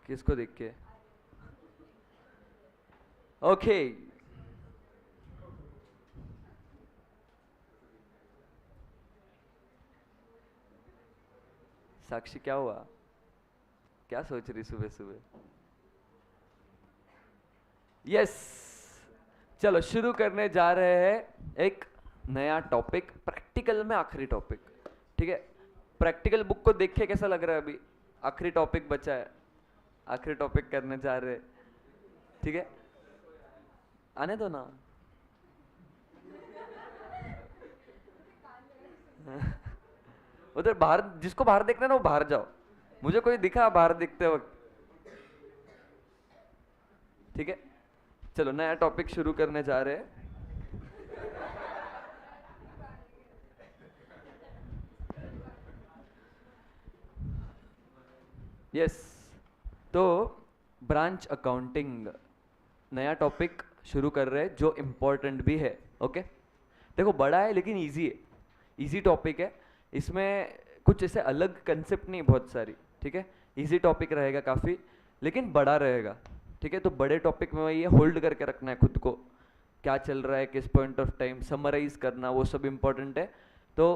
किसको देख के? ओके। साक्षी क्या हुआ? क्या सोच रही सुबह सुबह? यस, चलो शुरू करने जा रहे हैं एक नया टॉपिक, प्रैक्टिकल में आखिरी टॉपिक। ठीक है, प्रैक्टिकल बुक को देख के कैसा लग रहा है अभी? आखिरी टॉपिक बचा है, आखिरी टॉपिक करने जा रहे हैं। ठीक है, आने दो ना। उधर बाहर, जिसको बाहर देखना है ना वो बाहर जाओ, मुझे कोई दिखा बाहर दिखते वक्त। ठीक है, चलो नया टॉपिक शुरू करने जा रहे हैं। यस, तो ब्रांच अकाउंटिंग नया टॉपिक शुरू कर रहे हैं जो इम्पोर्टेंट भी है। ओके, देखो बड़ा है लेकिन इजी है, इजी टॉपिक है। इसमें कुछ ऐसे अलग कंसेप्ट नहीं, बहुत सारी। ठीक है, इजी टॉपिक रहेगा काफ़ी, लेकिन बड़ा रहेगा। ठीक है, तो बड़े टॉपिक में ये होल्ड करके रखना है खुद को, क्या चल रहा है किस पॉइंट ऑफ टाइम, समराइज करना, वो सब इम्पोर्टेंट है। तो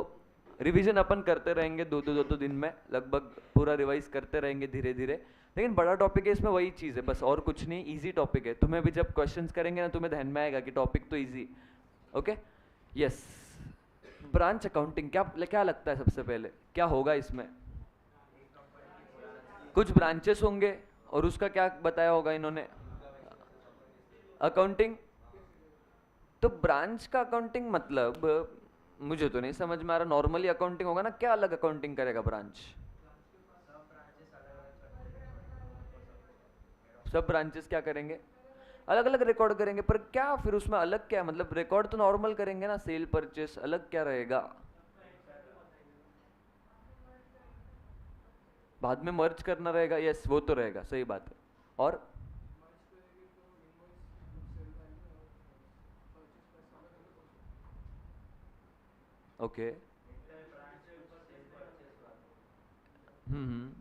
रिवीजन अपन करते रहेंगे दो दिन में, लगभग पूरा रिवाइज करते रहेंगे धीरे धीरे। लेकिन बड़ा टॉपिक है, इसमें वही चीज़ है बस, और कुछ नहीं। इजी टॉपिक है, तुम्हें भी जब क्वेश्चंस करेंगे ना तुम्हें ध्यान में आएगा कि टॉपिक तो easy. Okay, yes. Branch accounting क्या क्या लगता है सबसे पहले क्या होगा इसमें? कुछ ब्रांचेस होंगे और उसका क्या बताया होगा इन्होंने? अकाउंटिंग। तो ब्रांच का अकाउंटिंग मतलब मुझे तो नहीं समझ में आ रहा। नॉर्मली अकाउंटिंग होगा ना, क्या अलग अकाउंटिंग करेगा ब्रांच? सब ब्रांचेस क्या करेंगे? अलग अलग रिकॉर्ड करेंगे, पर क्या फिर उसमें अलग क्या है? मतलब रिकॉर्ड तो नॉर्मल करेंगे ना, सेल परचेस, अलग क्या रहेगा? बाद में मर्ज करना रहेगा, यस वो तो रहेगा, सही बात है। और ओके, हम्म,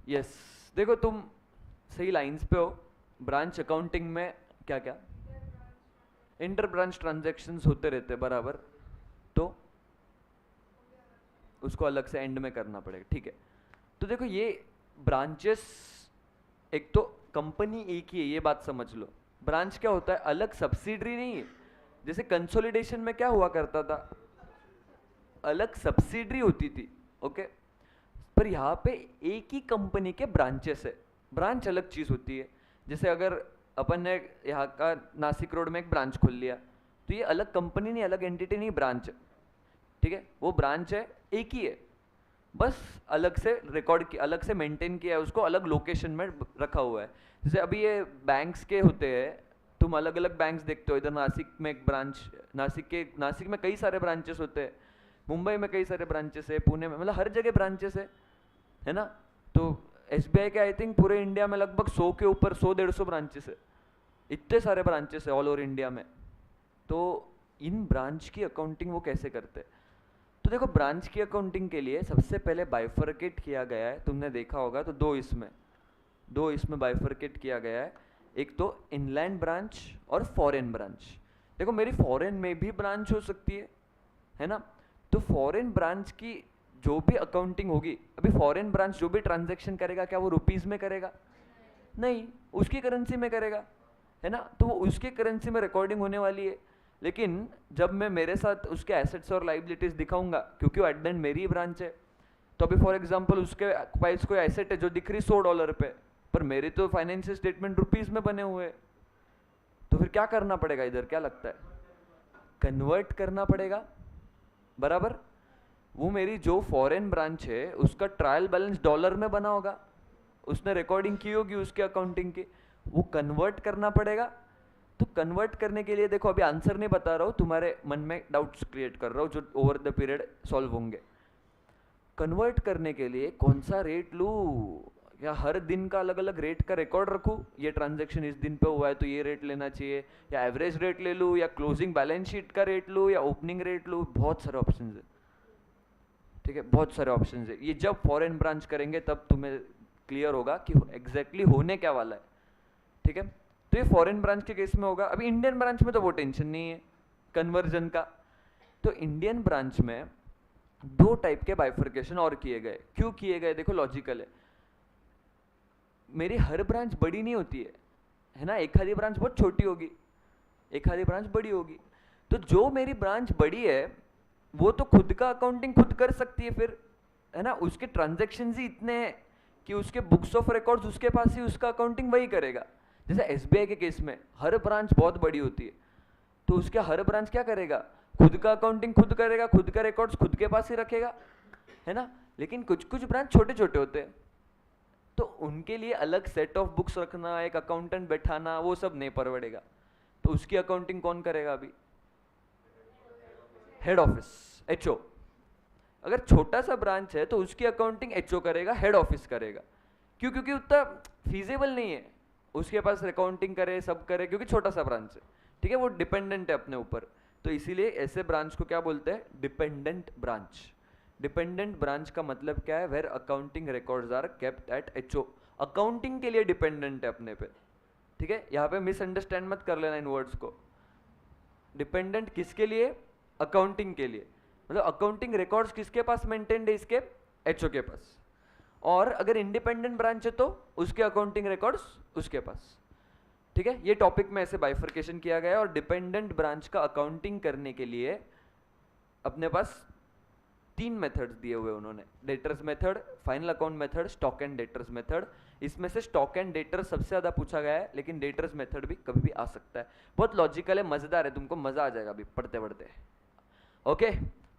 यस। देखो तुम सही लाइंस पे हो। ब्रांच अकाउंटिंग में क्या क्या इंटर ब्रांच ट्रांजैक्शंस होते रहते हैं, बराबर। तो उसको अलग से एंड में करना पड़ेगा। ठीक है, तो देखो ये ब्रांचेस, एक तो कंपनी एक ही है, ये बात समझ लो। ब्रांच क्या होता है? अलग सब्सिडरी नहीं है। जैसे कंसोलिडेशन में क्या हुआ करता था, अलग सब्सिडरी होती थी। ओके, पर यहाँ पे एक ही कंपनी के ब्रांचेस है। ब्रांच अलग चीज होती है। जैसे अगर अपन ने यहाँ का नासिक रोड में एक ब्रांच खोल लिया, तो ये अलग कंपनी नहीं, अलग एंटिटी नहीं, ब्रांच है। ठीक है, वो ब्रांच है, एक ही है, बस अलग से रिकॉर्ड की, अलग से मेंटेन किया है, उसको अलग लोकेशन में रखा हुआ है। जैसे अभी ये बैंक्स के होते हैं, तुम अलग अलग बैंक्स देखते हो। इधर नासिक में एक ब्रांच, नासिक में कई सारे ब्रांचेस होते हैं, मुंबई में कई सारे ब्रांचेस है, पुणे में, मतलब हर जगह ब्रांचेस है ना। तो एसबीआई के आई थिंक पूरे इंडिया में लगभग 100 के ऊपर, 100-150 ब्रांचेस है। इतने सारे ब्रांचेस है ऑल ओवर इंडिया में। तो इन ब्रांच की अकाउंटिंग वो कैसे करते हैं? तो देखो ब्रांच की अकाउंटिंग के लिए सबसे पहले बाइफरकेट किया गया है, तुमने देखा होगा। तो दो इसमें बाइफरकेट किया गया है। एक तो इनलैंड ब्रांच और फॉरेन ब्रांच। देखो मेरी फॉरेन में भी ब्रांच हो सकती है ना। तो फॉरेन ब्रांच की जो भी अकाउंटिंग होगी, अभी फॉरेन ब्रांच जो भी ट्रांजैक्शन करेगा, क्या वो रुपीस में करेगा? नहीं, उसकी करेंसी में करेगा, है ना। तो वो उसकी करेंसी में रिकॉर्डिंग होने वाली है। लेकिन जब मैं मेरे साथ उसके एसेट्स और लाइबिलिटीज दिखाऊंगा, क्योंकि वो एट द एंड मेरी ही ब्रांच है, तो अभी फॉर एग्जांपल उसके पास कोई एसेट है जो दिख रही $100 पे, पर मेरे तो फाइनेंशियल स्टेटमेंट रुपीस में बने हुए हैं। तो फिर क्या करना पड़ेगा इधर, क्या लगता है? कन्वर्ट करना पड़ेगा, बराबर। वो मेरी जो फॉरेन ब्रांच है उसका ट्रायल बैलेंस डॉलर में बना होगा, उसने रिकॉर्डिंग की होगी उसके अकाउंटिंग की, वो कन्वर्ट करना पड़ेगा। तो कन्वर्ट करने के लिए देखो, अभी आंसर नहीं बता रहा हूँ, तुम्हारे मन में डाउट्स क्रिएट कर रहा हूँ जो ओवर द पीरियड सॉल्व होंगे। कन्वर्ट करने के लिए कौन सा रेट लूँ, या हर दिन का अलग अलग रेट का रिकॉर्ड रखूँ? ये ट्रांजैक्शन इस दिन पे हुआ है तो ये रेट लेना चाहिए, या एवरेज रेट ले लूँ, या क्लोजिंग बैलेंस शीट का रेट लूँ, या ओपनिंग रेट लूँ? बहुत सारे ऑप्शन है। ठीक है, बहुत सारे ऑप्शन है। ये जब फॉरेन ब्रांच करेंगे तब तुम्हें क्लियर होगा कि एग्जैक्टली होने क्या वाला है, ठीक है। तो ये फॉरेन ब्रांच के केस में होगा। अभी इंडियन ब्रांच में तो वो टेंशन नहीं है कन्वर्जन का। तो इंडियन ब्रांच में दो टाइप के बाइफर्केशन और किए गए। क्यों किए गए, देखो लॉजिकल है। मेरी हर ब्रांच बड़ी नहीं होती है ना, एक आधी ब्रांच बहुत छोटी होगी, एक आधी ब्रांच बड़ी होगी। तो जो मेरी ब्रांच बड़ी है वो तो खुद का अकाउंटिंग खुद कर सकती है फिर, है ना। उसके ट्रांजेक्शन ही इतने हैं कि उसके बुक्स ऑफ रिकॉर्ड्स उसके पास ही, उसका अकाउंटिंग वही करेगा। जैसे एसबीआई के केस में हर ब्रांच बहुत बड़ी होती है, तो उसके हर ब्रांच क्या करेगा, खुद का अकाउंटिंग खुद करेगा, खुद का रिकॉर्ड्स खुद के पास ही रखेगा, है ना। लेकिन कुछ कुछ ब्रांच छोटे छोटे होते हैं, तो उनके लिए अलग सेट ऑफ बुक्स रखना, एक अकाउंटेंट बैठाना, वो सब नहीं परवड़ेगा। तो उसकी अकाउंटिंग कौन करेगा अभी, हेड ऑफिस, एचओ। अगर छोटा सा ब्रांच है तो उसकी अकाउंटिंग एचओ करेगा, हेड ऑफिस करेगा। क्यों, क्योंकि उतना फीजेबल नहीं है उसके पास अकाउंटिंग करे सब करे, क्योंकि छोटा सा ब्रांच है, ठीक है, वो डिपेंडेंट है अपने ऊपर। तो इसीलिए ऐसे ब्रांच को क्या बोलते हैं, डिपेंडेंट ब्रांच। डिपेंडेंट ब्रांच का मतलब क्या है, where accounting records are kept at HO. Accounting के लिए डिपेंडेंट है अपने पे, ठीक है। यहाँ पे मिसअंडरस्टैंड मत कर लेना इन वर्ड्स को। डिपेंडेंट किसके लिए, अकाउंटिंग के लिए। मतलब अकाउंटिंग रिकॉर्ड्स किसके पास मेंटेन्ड है, इसके एचओ के पास। और अगर इंडिपेंडेंट ब्रांच है तो उसके अकाउंटिंग रिकॉर्ड्स उसके पास, ठीक है। ये टॉपिक में ऐसे बाइफर्केशन किया गया है। और डिपेंडेंट ब्रांच का अकाउंटिंग करने के लिए अपने पास 3 मेथड्स दिए हुए उन्होंने, debtors method, final account method, stock and debtors method. इसमें से स्टॉक एंड डेटर्स सबसे ज्यादा पूछा गया है, लेकिन डेटर्स मेथड भी कभी भी आ सकता है। बहुत लॉजिकल है, मजेदार है, तुमको मजा आ जाएगा अभी पढ़ते पढ़ते। ओके,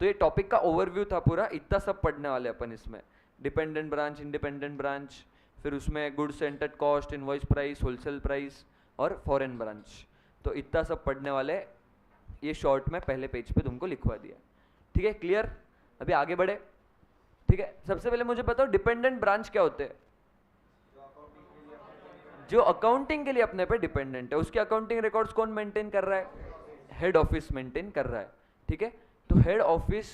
तो ये टॉपिक का ओवरव्यू था पूरा, इतना सब पढ़ने वाले अपन इसमें। डिपेंडेंट ब्रांच, इंडिपेंडेंट ब्रांच, फिर उसमें goods entered cost, invoice price, wholesale price और फॉरेन ब्रांच। तो इतना सब पढ़ने वाले, ये शॉर्ट में पहले पेज पे तुमको लिखवा दिया, ठीक है। क्लियर, अभी आगे बढ़े, ठीक है। सबसे पहले मुझे बताओ डिपेंडेंट ब्रांच क्या होते हैं। जो अकाउंटिंग के लिए अपने पे डिपेंडेंट है, उसके अकाउंटिंग रिकॉर्ड्स कौन मेंटेन कर रहा है, हेड ऑफिस मेंटेन कर रहा है, ठीक है। तो हेड ऑफिस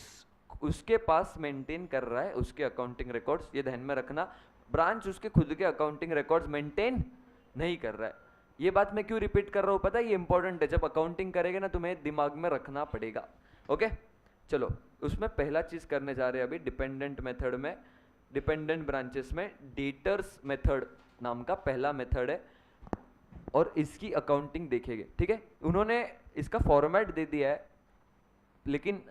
उसके पास मेंटेन कर रहा है उसके अकाउंटिंग रिकॉर्ड्स, ये ध्यान में रखना। ब्रांच उसके खुद के अकाउंटिंग रिकॉर्ड्स मेंटेन नहीं कर रहा है। ये बात मैं क्यों रिपीट कर रहा हूँ पता है, ये इंपॉर्टेंट है, जब अकाउंटिंग करेंगे ना तुम्हें दिमाग में रखना पड़ेगा। ओके, चलो उसमें पहला चीज करने जा रहे हैं अभी डिपेंडेंट मेथड में। डिपेंडेंट ब्रांचेस में डेटर्स मेथड नाम का पहला मेथड है, और इसकी अकाउंटिंग देखेंगे, ठीक है। उन्होंने इसका फॉर्मेट दे दिया है, लेकिन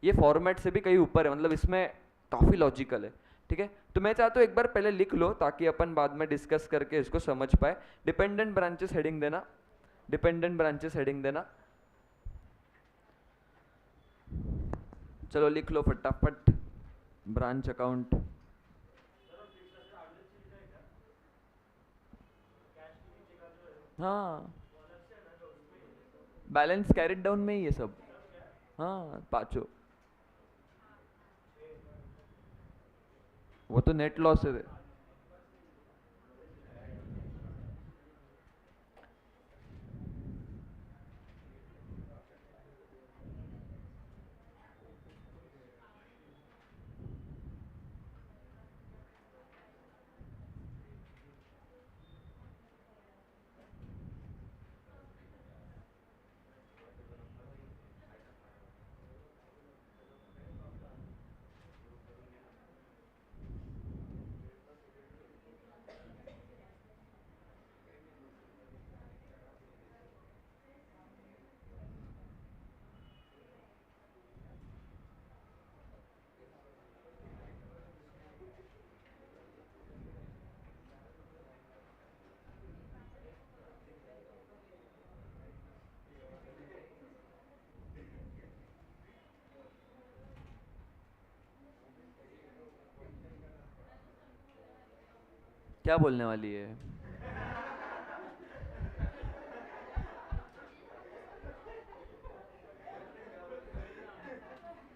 ये फॉर्मेट से भी कहीं ऊपर है, मतलब इसमें काफी लॉजिकल है, ठीक है। तो मैं चाहता हूँ एक बार पहले लिख लो ताकि अपन बाद में डिस्कस करके इसको समझ पाए। डिपेंडेंट ब्रांचेस हेडिंग देना, डिपेंडेंट ब्रांचेस हेडिंग देना। चलो लिख लो फटाफट, ब्रांच अकाउंट। हाँ, बैलेंस कैरिड डाउन में ही ये सब, हाँ पांचों, वो तो नेट लॉस है। क्या बोलने वाली है,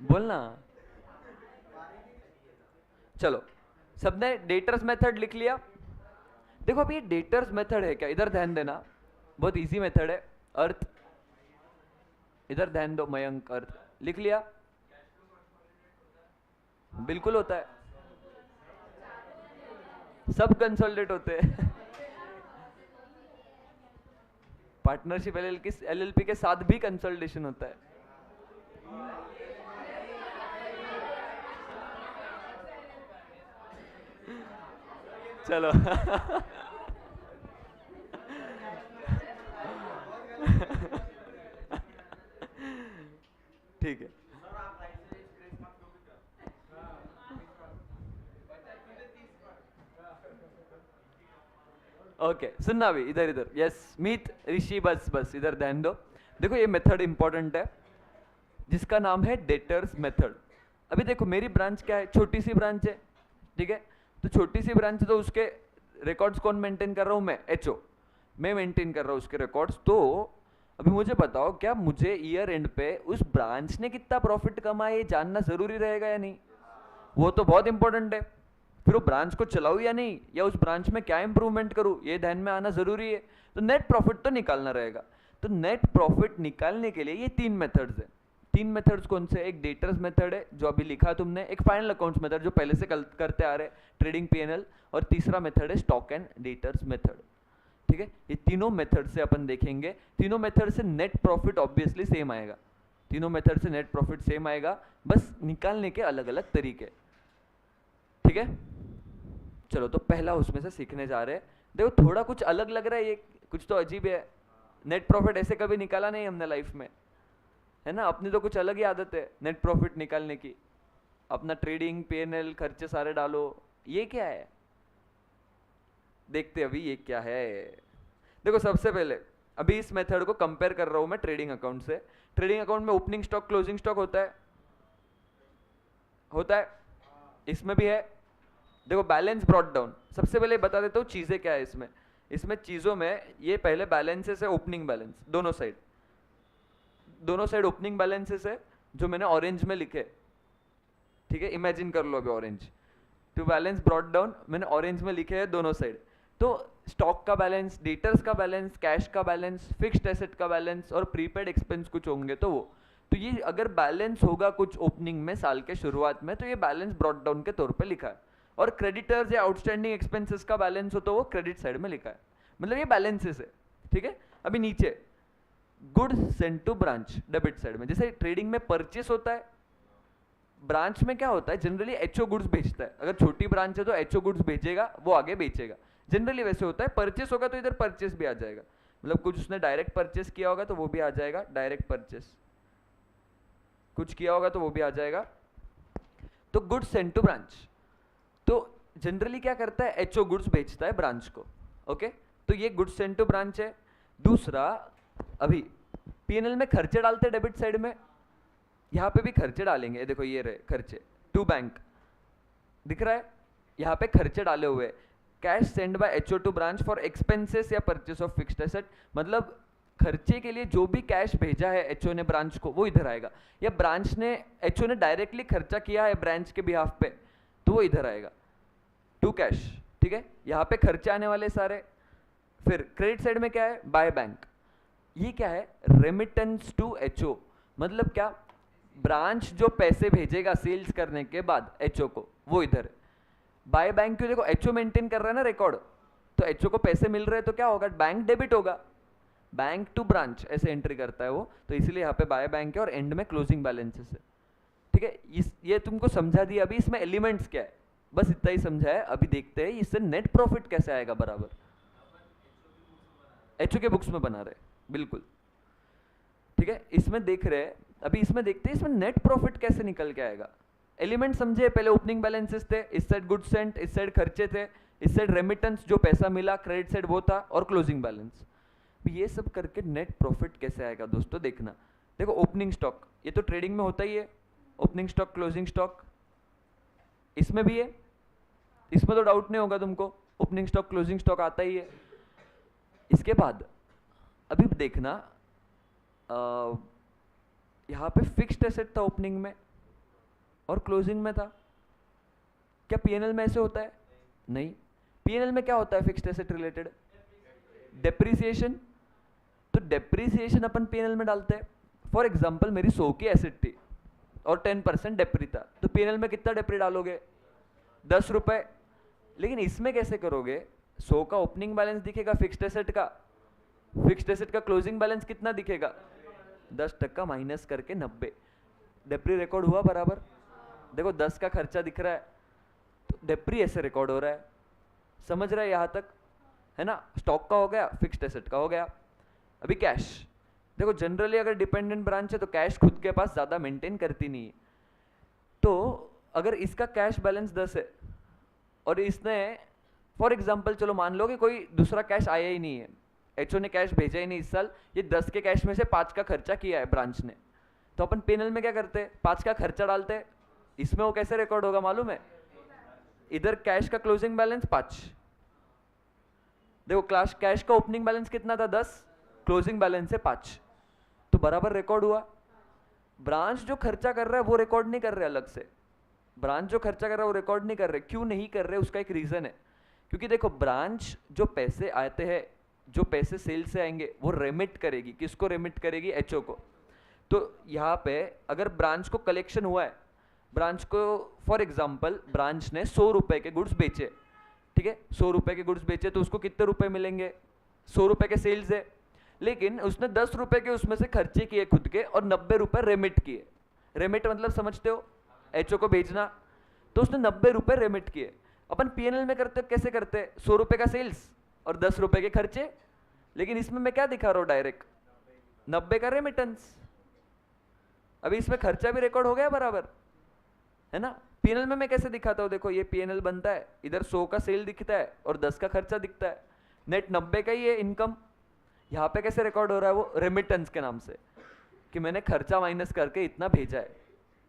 बोलना। चलो, सबने डेटर्स मेथड लिख लिया। देखो अभी ये डेटर्स मेथड है क्या, इधर ध्यान देना, बहुत इजी मेथड है। अर्थ, इधर ध्यान दो मयंक, अर्थ लिख लिया, बिल्कुल होता है। सब कंसोलिडेट होते हैं। पार्टनरशिप एलएलपी के साथ भी कंसोलिडेशन होता है। चलो ठीक है। ओके सुनना भी, इधर इधर, यस मीत ऋषि, बस बस इधर ध्यान दो। देखो ये मेथड इंपॉर्टेंट है जिसका नाम है डेटर्स मेथड। अभी देखो मेरी ब्रांच क्या है, छोटी सी ब्रांच है, ठीक है। तो छोटी सी ब्रांच है तो उसके रिकॉर्ड्स कौन मेंटेन कर रहा हूँ मैं, एचओ, मैं मेंटेन कर रहा हूँ उसके रिकॉर्ड्स। तो अभी मुझे बताओ क्या मुझे ईयर एंड पे उस ब्रांच ने कितना प्रॉफिट कमाया ये जानना जरूरी रहेगा या नहीं? वो तो बहुत इंपॉर्टेंट है। फिर वो ब्रांच को चलाऊं या नहीं, या उस ब्रांच में क्या इंप्रूवमेंट करूं, ये ध्यान में आना जरूरी है। तो नेट प्रॉफिट तो निकालना रहेगा। तो नेट प्रॉफिट निकालने के लिए ये 3 मेथड्स है। 3 मेथड्स कौन से? एक डेटर्स मेथड है जो अभी लिखा तुमने, एक फाइनल अकाउंट्स मेथड जो पहले से करते आ रहे ट्रेडिंग पीएनएल, और तीसरा मेथड है स्टॉक एंड डेटर्स मेथड, ठीक है। ये तीनों मेथड से अपन देखेंगे। तीनों मेथड से नेट प्रॉफिट ऑब्वियसली सेम आएगा, तीनों मेथड से नेट प्रॉफिट सेम आएगा, बस निकालने के अलग अलग तरीके, ठीक है। चलो तो पहला उसमें से सीखने जा रहे हैं। देखो थोड़ा कुछ अलग लग रहा है, ये कुछ तो अजीब है। नेट प्रॉफिट ऐसे कभी निकाला नहीं हमने लाइफ में, है ना। अपनी तो कुछ अलग ही आदत है नेट प्रॉफिट निकालने की। अपना ट्रेडिंग पीएनएल खर्चे सारे डालो, ये क्या है देखते अभी ये क्या है। देखो सबसे पहले अभी इस मेथड को कंपेयर कर रहा हूं मैं ट्रेडिंग अकाउंट से। ट्रेडिंग अकाउंट में ओपनिंग स्टॉक क्लोजिंग स्टॉक होता है, होता है, इसमें भी है। देखो बैलेंस ब्रॉट डाउन, सबसे पहले बता देता हूँ चीजें क्या है इसमें। इसमें चीजों में ये पहले बैलेंसेस है, ओपनिंग बैलेंस दोनों साइड, दोनों साइड ओपनिंग बैलेंसेस है जो मैंने ऑरेंज में लिखे, ठीक है। इमेजिन कर लो अभी orange, to balance brought down मैंने ऑरेंज में लिखे हैं दोनों साइड। तो स्टॉक का बैलेंस, डेटर्स का बैलेंस, कैश का बैलेंस, फिक्स्ड एसेट का बैलेंस और प्रीपेड एक्सपेंस कुछ होंगे तो वो। तो ये अगर बैलेंस होगा कुछ ओपनिंग में साल के शुरुआत में तो ये बैलेंस ब्रॉट डाउन के तौर पे लिखा है। और क्रेडिटर्स या आउटस्टैंडिंग एक्सपेंसेस का बैलेंस हो तो वो क्रेडिट साइड में लिखा है, मतलब ये बैलेंसेस है, ठीक है। अभी नीचे goods sent to branch debit side में, जैसे ट्रेडिंग में परचेस होता है, ब्रांच में क्या होता है जनरली एचओ गुड्स बेचता है। अगर छोटी ब्रांच है तो एचओ गुड्स भेजेगा, वो आगे बेचेगा, जनरली वैसे होता है। परचेस होगा तो इधर परचेस भी आ जाएगा, मतलब कुछ उसने डायरेक्ट परचेस किया होगा तो वो भी आ जाएगा डायरेक्ट परचेस, कुछ किया होगा तो वो भी आ जाएगा। तो गुड्स सेंट टू ब्रांच, तो जनरली क्या करता है एचओ गुड्स बेचता है ब्रांच को, ओके। तो ये गुड्स सेंट टू ब्रांच है। दूसरा अभी पीएनएल में खर्चे डालते हैं डेबिट साइड में, यहाँ पे भी खर्चे डालेंगे। देखो ये रहे खर्चे टू बैंक, दिख रहा है यहाँ पे खर्चे डाले हुए। Cash send by HO to branch for expenses या परचेस ऑफ फिक्स्ड एसेट, मतलब खर्चे के लिए जो भी कैश भेजा है एचओ ने ब्रांच को वो इधर आएगा, या ब्रांच ने एचओ ने डायरेक्टली खर्चा किया है ब्रांच के बिहाफ पे तो वो इधर आएगा टू कैश, ठीक है। यहाँ पे खर्चे आने वाले सारे। फिर क्रेडिट साइड में क्या है, बाय बैंक, ये क्या है रेमिटेंस टू एचओ, मतलब क्या ब्रांच जो पैसे भेजेगा सेल्स करने के बाद एचओ को वो इधर है। बाय बैंक क्यों, देखो एचओ मेंटेन कर रहा है ना रिकॉर्ड, तो एचओ को पैसे मिल रहे हैं तो क्या होगा बैंक डेबिट होगा, बैंक टू ब्रांच ऐसे एंट्री करता है वो, तो इसलिए यहाँ पे बाय बैंक है और एंड में क्लोजिंग बैलेंसेस है, ठीक है। ये तुमको समझा दिया। अभी इसमें एलिमेंट्स क्या है बस इतना ही समझा है। अभी देखते हैं इससे नेट प्रॉफिट कैसे आएगा बराबर। एचओ के बुक्स में बना रहे बिल्कुल, ठीक है। इसमें देख रहे हैं, अभी इसमें देखते हैं इसमें नेट प्रॉफिट कैसे निकल के आएगा। एलिमेंट समझे, पहले ओपनिंग बैलेंसेस थे, इस साइड गुड्स सेंट, इस साइड खर्चे थे, इस साइड रेमिटेंस जो पैसा मिला, क्रेडिट साइड वो था, और क्लोजिंग बैलेंस। ये सब करके नेट प्रॉफिट कैसे आएगा दोस्तों देखना। देखो ओपनिंग स्टॉक ये तो ट्रेडिंग में होता ही है, ओपनिंग स्टॉक क्लोजिंग स्टॉक इसमें भी है, इसमें तो डाउट नहीं होगा तुमको, ओपनिंग स्टॉक क्लोजिंग स्टॉक आता ही है। इसके बाद अभी देखना यहाँ पे फिक्स्ड एसेट था ओपनिंग में और क्लोजिंग में था। क्या पीएनएल में ऐसे होता है? नहीं। पीएनएल में क्या होता है फिक्स्ड एसेट रिलेटेड? डेप्रिसिएशन। तो डेप्रिसिएशन अपन पीएनएल में डालते हैं। फॉर एग्जांपल मेरी 100 की एसेट थी और 10% डेप्री था, तो पीएनएल में कितना डेप्री डालोगे? 10 रुपए। लेकिन इसमें कैसे करोगे? 100 का ओपनिंग बैलेंस दिखेगा, फिक्स्ड एसेट का क्लोजिंग बैलेंस कितना दिखेगा? 10% माइनस करके 90। डेप्री रिकॉर्ड हुआ बराबर? देखो 10 का खर्चा दिख रहा है तो डेप्री ऐसे रिकॉर्ड हो रहा है। समझ रहा है यहाँ तक? है ना? स्टॉक का हो गया, फिक्स्ड एसेट का हो गया। अभी कैश देखो, जनरली अगर डिपेंडेंट ब्रांच है तो कैश खुद के पास ज़्यादा मेंटेन करती नहीं है। तो अगर इसका कैश बैलेंस 10 है और इसने फॉर एग्जांपल चलो मान लो कि कोई दूसरा कैश आया ही नहीं है, एचओ ने कैश भेजा ही नहीं इस साल, ये 10 के कैश में से 5 का खर्चा किया है ब्रांच ने, तो अपन पेनल में क्या करते? 5 का खर्चा डालते। इसमें वो कैसे रिकॉर्ड होगा मालूम है? इधर कैश का क्लोजिंग बैलेंस 5, देखो कैश का ओपनिंग बैलेंस कितना था? 10, क्लोजिंग बैलेंस है 5, तो बराबर रिकॉर्ड हुआ। ब्रांच जो खर्चा कर रहा है वो रिकॉर्ड नहीं कर रहे अलग से, ब्रांच जो खर्चा कर रहा है वो रिकॉर्ड नहीं कर रहे। क्यों नहीं कर रहे? उसका एक रीजन है, क्योंकि देखो ब्रांच जो पैसे आते हैं, जो पैसे सेल से आएंगे वो रेमिट करेगी। किसको रेमिट करेगी? एचओ को। तो यहाँ पे अगर ब्रांच को कलेक्शन हुआ है, ब्रांच को फॉर एग्जांपल ब्रांच ने 100 रुपए के गुड्स बेचे, ठीक है, 100 रुपए के गुड्स बेचे तो उसको कितने रुपए मिलेंगे? 100 रुपए के सेल्स है, लेकिन उसने 10 रुपए के उसमें से खर्चे किए खुद के और 90 रुपए रेमिट किए। रेमिट मतलब समझते हो? एचओ को भेजना। तो उसने 90 रुपए रेमिट किए। अपन पीएनएल में करते कैसे करते? 100 रुपए का सेल्स और 10 रुपए के खर्चे, लेकिन इसमें मैं क्या दिखा रहा हूं? डायरेक्ट 90 का रेमिटेंस। अभी इसमें खर्चा भी रिकॉर्ड हो गया बराबर, है ना? पीएनएल में मैं कैसे दिखाता हूं? देखो ये पीएनएल बनता है, इधर 100 का सेल दिखता है और 10 का खर्चा दिखता है, नेट 90 का ही है इनकम। यहाँ पे कैसे रिकॉर्ड हो रहा है? वो रेमिटेंस के नाम से, कि मैंने खर्चा माइनस करके इतना भेजा है,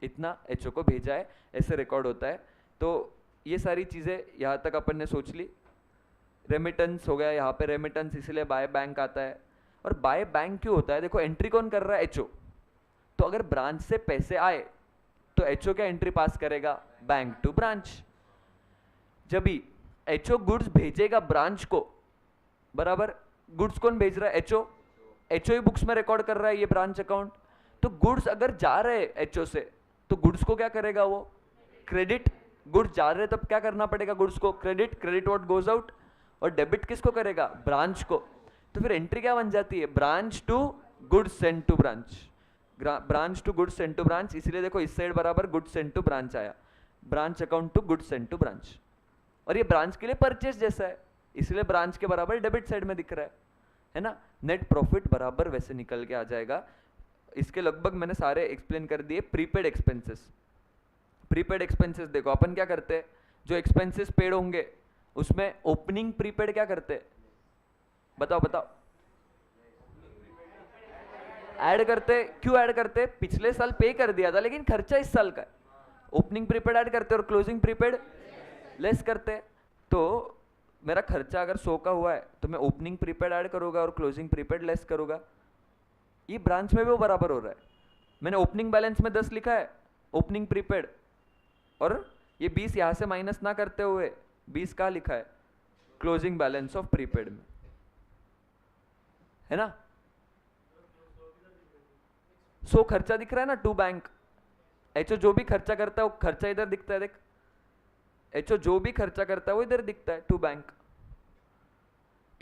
इतना एचओ को भेजा है, ऐसे रिकॉर्ड होता है। तो ये सारी चीज़ें यहाँ तक अपन ने सोच ली। रेमिटेंस हो गया, यहाँ पे रेमिटेंस इसलिए बाय बैंक आता है। और बाय बैंक क्यों होता है? देखो एंट्री कौन कर रहा है? एचओ। तो अगर ब्रांच से पैसे आए तो एचओ क्या एंट्री पास करेगा? Bank to branch. जब भी एचओ गुड्स भेजेगा ब्रांच को, बराबर, गुड्स कौन भेज रहा है? एचओ। एचओ ही बुक्स में रिकॉर्ड कर रहा है ये ब्रांच अकाउंट। तो गुड्स अगर जा रहे हैं एचओ से तो गुड्स को क्या करेगा? वो क्रेडिट। गुड्स जा रहे हैं तब क्या करना पड़ेगा? गुड्स को credit. Credit what goes out. और डेबिट किसको करेगा? ब्रांच को। तो फिर एंट्री क्या बन जाती है? Branch to goods send to branch, branch to goods send to branch. इसलिए देखो इस साइड बराबर गुड्स सेंड टू ब्रांच आया, branch account to goods send to branch. और ये ब्रांच के लिए परचेज जैसा है, इसलिए ब्रांच के बराबर डेबिट साइड में दिख रहा है ना? नेट प्रॉफिट बराबर वैसे निकल के आ जाएगा। इसके लगभग मैंने सारे एक्सप्लेन कर दिए। प्रीपेड एक्सपेंसेस, प्रीपेड एक्सपेंसेस देखो अपन क्या करते हैं, जो एक्सपेंसेस पेड होंगे उसमें ओपनिंग प्रीपेड क्या करते हैं? बताओ बताओ। ऐड करते। क्यों ऐड करते? पिछले साल पे कर दिया था लेकिन खर्चा इस साल का है, ओपनिंग प्रीपेड ऐड करते और क्लोजिंग प्रीपेड लेस करते। तो मेरा खर्चा अगर 100 का हुआ है तो मैं ओपनिंग प्रीपेड ऐड करूंगा और क्लोजिंग प्रीपेड लेस करूंगा। ये ब्रांच में भी वो बराबर हो रहा है। मैंने ओपनिंग बैलेंस में 10 लिखा है ओपनिंग प्रीपेड, और ये 20 यहां से माइनस ना करते हुए 20 का लिखा है क्लोजिंग बैलेंस ऑफ प्रीपेड में, है ना? 100 खर्चा दिख रहा है ना, टू बैंक। एचओ जो भी खर्चा करता है वो खर्चा इधर दिखता है, देख। एचओ जो भी खर्चा करता है वो इधर दिखता है, टू बैंक।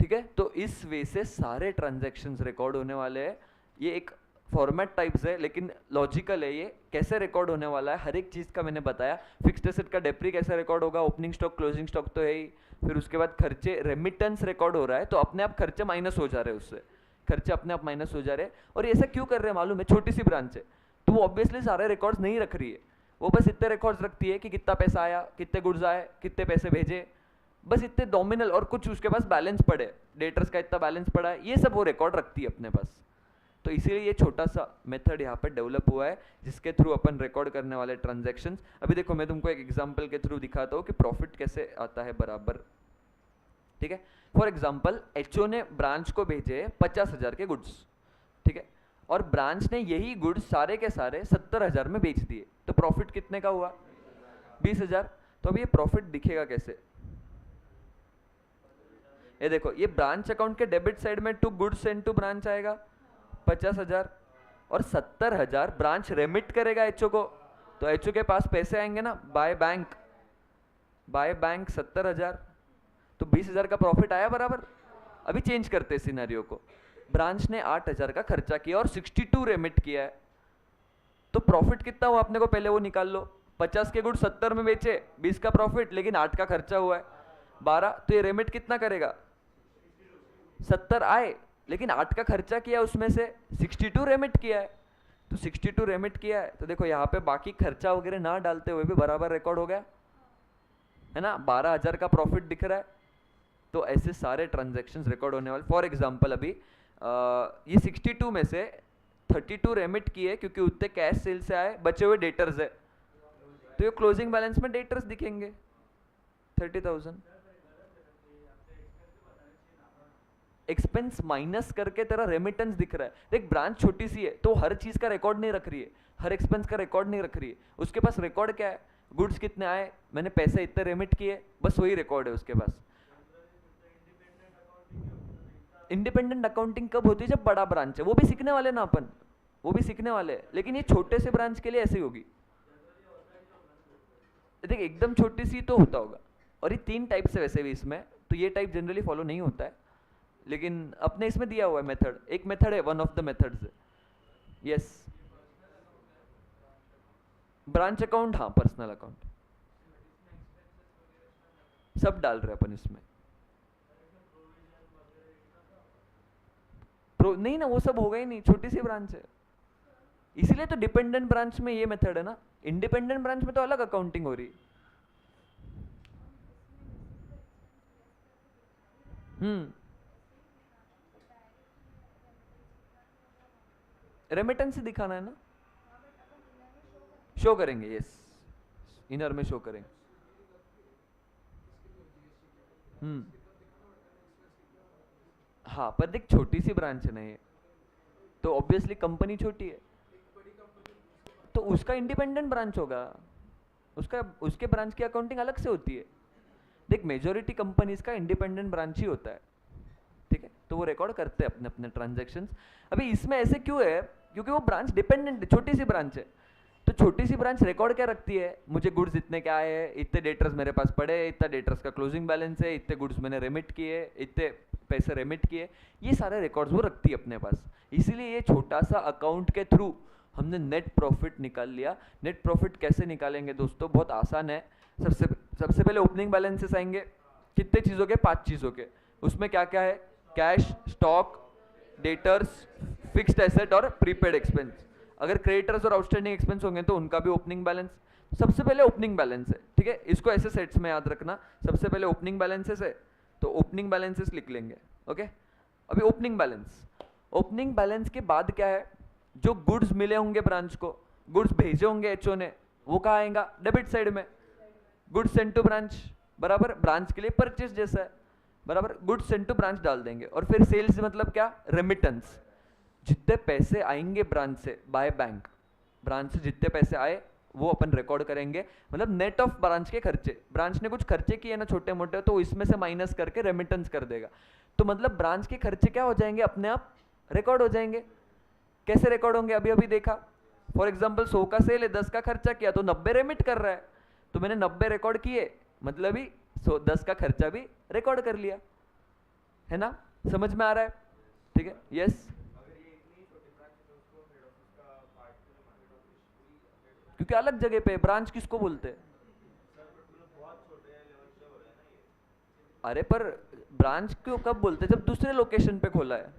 ठीक है, तो इस वे से सारे ट्रांजैक्शंस रिकॉर्ड होने वाले हैं। ये एक फॉर्मेट टाइप्स है लेकिन लॉजिकल है। ये कैसे रिकॉर्ड होने वाला है हर एक चीज का मैंने बताया। फिक्स्ड एसेट का डेप्री कैसे रिकॉर्ड होगा, ओपनिंग स्टॉक क्लोजिंग स्टॉक तो है ही, फिर उसके बाद खर्चे, रेमिटेंस रिकॉर्ड हो रहा है तो अपने आप खर्चे माइनस हो जा रहे हैं, उससे खर्चे अपने आप माइनस हो जा रहे हैं। और ऐसा क्यों कर रहे हैं मालूम है? छोटी सी ब्रांच है तो वो ऑब्वियसली सारे रिकॉर्ड्स नहीं रख रही है, वो बस इतने रिकॉर्ड्स रखती है कि कितना पैसा आया, कितने गुड्स आए, कितने पैसे भेजे, बस इतने नॉमिनल, और कुछ उसके पास बैलेंस पड़े, डेटर्स का इतना बैलेंस पड़ा है, ये सब वो रिकॉर्ड रखती है अपने पास। तो इसीलिए ये छोटा सा मेथड यहाँ पर डेवलप हुआ है जिसके थ्रू अपन रिकॉर्ड करने वाले ट्रांजैक्शंस। अभी देखो मैं तुमको एक एग्जांपल के थ्रू दिखाता हूँ कि प्रॉफिट कैसे आता है बराबर। ठीक है, फॉर एग्जांपल एचओ ने ब्रांच को भेजे 50,000 के गुड्स, ठीक है, और ब्रांच ने यही गुड्स सारे के सारे 70,000 में बेच दिए, तो प्रॉफिट कितने का हुआ? 20,000। तो अब ये प्रॉफिट दिखेगा कैसे? ये देखो, ये ब्रांच अकाउंट के डेबिट साइड में to goods send to branch आएगा 50,000, और 70,000 ब्रांच रेमिट करेगा एचओ को, तो एचओ के पास पैसे आएंगे ना बाय बैंक, बाय बैंक 70,000, तो 20,000 का प्रॉफिट आया बराबर। अभी चेंज करते सिनेरियो को, ब्रांच ने 8,000 का खर्चा किया और 62 रेमिट किया है, तो प्रॉफिट कितना हुआ अपने को पहले वो निकाल लो। 50 के गुड 70 में बेचे, 20 का प्रॉफिट, लेकिन 8 का खर्चा हुआ है 12, तो ये रेमिट कितना करेगा? 70 आए, लेकिन 8 का खर्चा किया, उसमें से 62 रेमिट किया है, तो 62 रेमिट किया है, तो देखो यहाँ पे बाकी खर्चा वगैरह ना डालते हुए भी बराबर रिकॉर्ड हो गया है ना, 12,000 का प्रॉफिट दिख रहा है। तो ऐसे सारे ट्रांजैक्शंस रिकॉर्ड होने वाले। फॉर एग्जांपल अभी ये 62 में से 32 रेमिट किए क्योंकि उतने कैश सेल से आए, बचे हुए डेटर्स है, तो ये क्लोजिंग बैलेंस में डेटर्स दिखेंगे 30,000। एक्सपेंस माइनस करके तेरा रेमिटेंस दिख रहा है। देख ब्रांच छोटी सी है तो हर चीज का रिकॉर्ड नहीं रख रही है, हर एक्सपेंस का रिकॉर्ड नहीं रख रही है, उसके पास रिकॉर्ड क्या है? गुड्स कितने आए, मैंने पैसे इतने रेमिट किए, बस वही रिकॉर्ड है उसके पास। इंडिपेंडेंट अकाउंटिंग कब होती है? जब बड़ा ब्रांच है, वो भी सीखने वाले ना अपन, वो भी सीखने वाले हैं, लेकिन ये छोटे से ब्रांच के लिए ऐसे ही होगी। देख एकदम छोटी सी तो होता होगा, और ये 3 टाइप से वैसे भी इसमें, तो ये टाइप जनरली फॉलो नहीं होता है, लेकिन अपने इसमें दिया हुआ है मेथड, एक मेथड है, वन ऑफ द मेथड्स है। यस, ब्रांच अकाउंट, हाँ पर्सनल अकाउंट सब डाल रहे अपन इसमें। नहीं ना, वो सब होगा ही नहीं, छोटी सी ब्रांच है, इसीलिए तो डिपेंडेंट ब्रांच में ये मेथड है ना, इंडिपेंडेंट ब्रांच में तो अलग अकाउंटिंग हो रही। रेमिटेंस ही दिखाना है ना, शो करेंगे, यस इनर में शो करेंगे। हाँ पर देख छोटी सी ब्रांच है ना ये, तो ऑब्वियसली कंपनी छोटी है, तो उसका इंडिपेंडेंट ब्रांच होगा, उसका उसके ब्रांच की अकाउंटिंग अलग से होती है। देख मेजॉरिटी कंपनीज का इंडिपेंडेंट ब्रांच ही होता है, ठीक है, तो वो रिकॉर्ड करते हैं अपने अपने ट्रांजैक्शंस। अभी इसमें ऐसे क्यों है? क्योंकि वो ब्रांच डिपेंडेंट है, छोटी सी ब्रांच है, तो छोटी सी ब्रांच रिकॉर्ड क्या रखती है? मुझे गुड्स इतने क्या आए हैं, इतने डेटर्स मेरे पास पड़े, इतना डेटर्स का क्लोजिंग बैलेंस है, इतने गुड्स मैंने रेमिट किए, इतने पैसे रेमिट किए, ये सारे रिकॉर्ड्स वो रखती है अपने पास। इसीलिए ये छोटा सा अकाउंट के थ्रू हमने नेट प्रॉफिट निकाल लिया। नेट प्रॉफिट कैसे निकालेंगे दोस्तों? बहुत आसान है। सबसे पहले ओपनिंग बैलेंसेस आएंगे, कितने चीज़ों के? 5 चीज़ों के। उसमें क्या क्या है? Cash, stock, debtors, fixed asset और प्रीपेड एक्सपेंस। अगर क्रेडिटर्स और आउटस्टैंडिंग एक्सपेंस होंगे तो उनका भी ओपनिंग बैलेंस। सबसे पहले ओपनिंग बैलेंस है, ठीक है, इसको ऐसे सेट्स में याद रखना। सबसे पहले ओपनिंग बैलेंसेस है, तो ओपनिंग बैलेंसेस लिख लेंगे, ओके। अभी ओपनिंग बैलेंस के बाद क्या है? जो गुड्स मिले होंगे ब्रांच को, गुड्स भेजे होंगे एचओ ने, वो कहाँ आएगा? डेबिट साइड में। गुड्स सेंड टू ब्रांच बराबर, ब्रांच के लिए परचेस जैसा है बराबर, गुड्स सेंड टू ब्रांच डाल देंगे। और फिर सेल्स मतलब क्या? रेमिटेंस। जितने पैसे आएंगे ब्रांच से बाय बैंक, ब्रांच से जितने पैसे आए वो अपन रिकॉर्ड करेंगे, मतलब नेट ऑफ ब्रांच के खर्चे। ब्रांच ने कुछ खर्चे किए ना छोटे मोटे, तो इसमें से माइनस करके रेमिटेंस कर देगा, तो मतलब ब्रांच के खर्चे क्या हो जाएंगे? अपने आप रिकॉर्ड हो जाएंगे। कैसे रिकॉर्ड होंगे? अभी अभी देखा, फॉर एग्जाम्पल 100 का सेल है, 10 का खर्चा किया, तो 90 रेमिट कर रहा है, तो मैंने 90 रिकॉर्ड किए, मतलब ही 10 का खर्चा भी रिकॉर्ड कर लिया, है ना? समझ में आ रहा है? ठीक है, यस। क्योंकि अलग जगह पे ब्रांच किसको बोलते हैं? अरे पर ब्रांच क्यों कब बोलते हैं? जब दूसरे लोकेशन पे खोला है।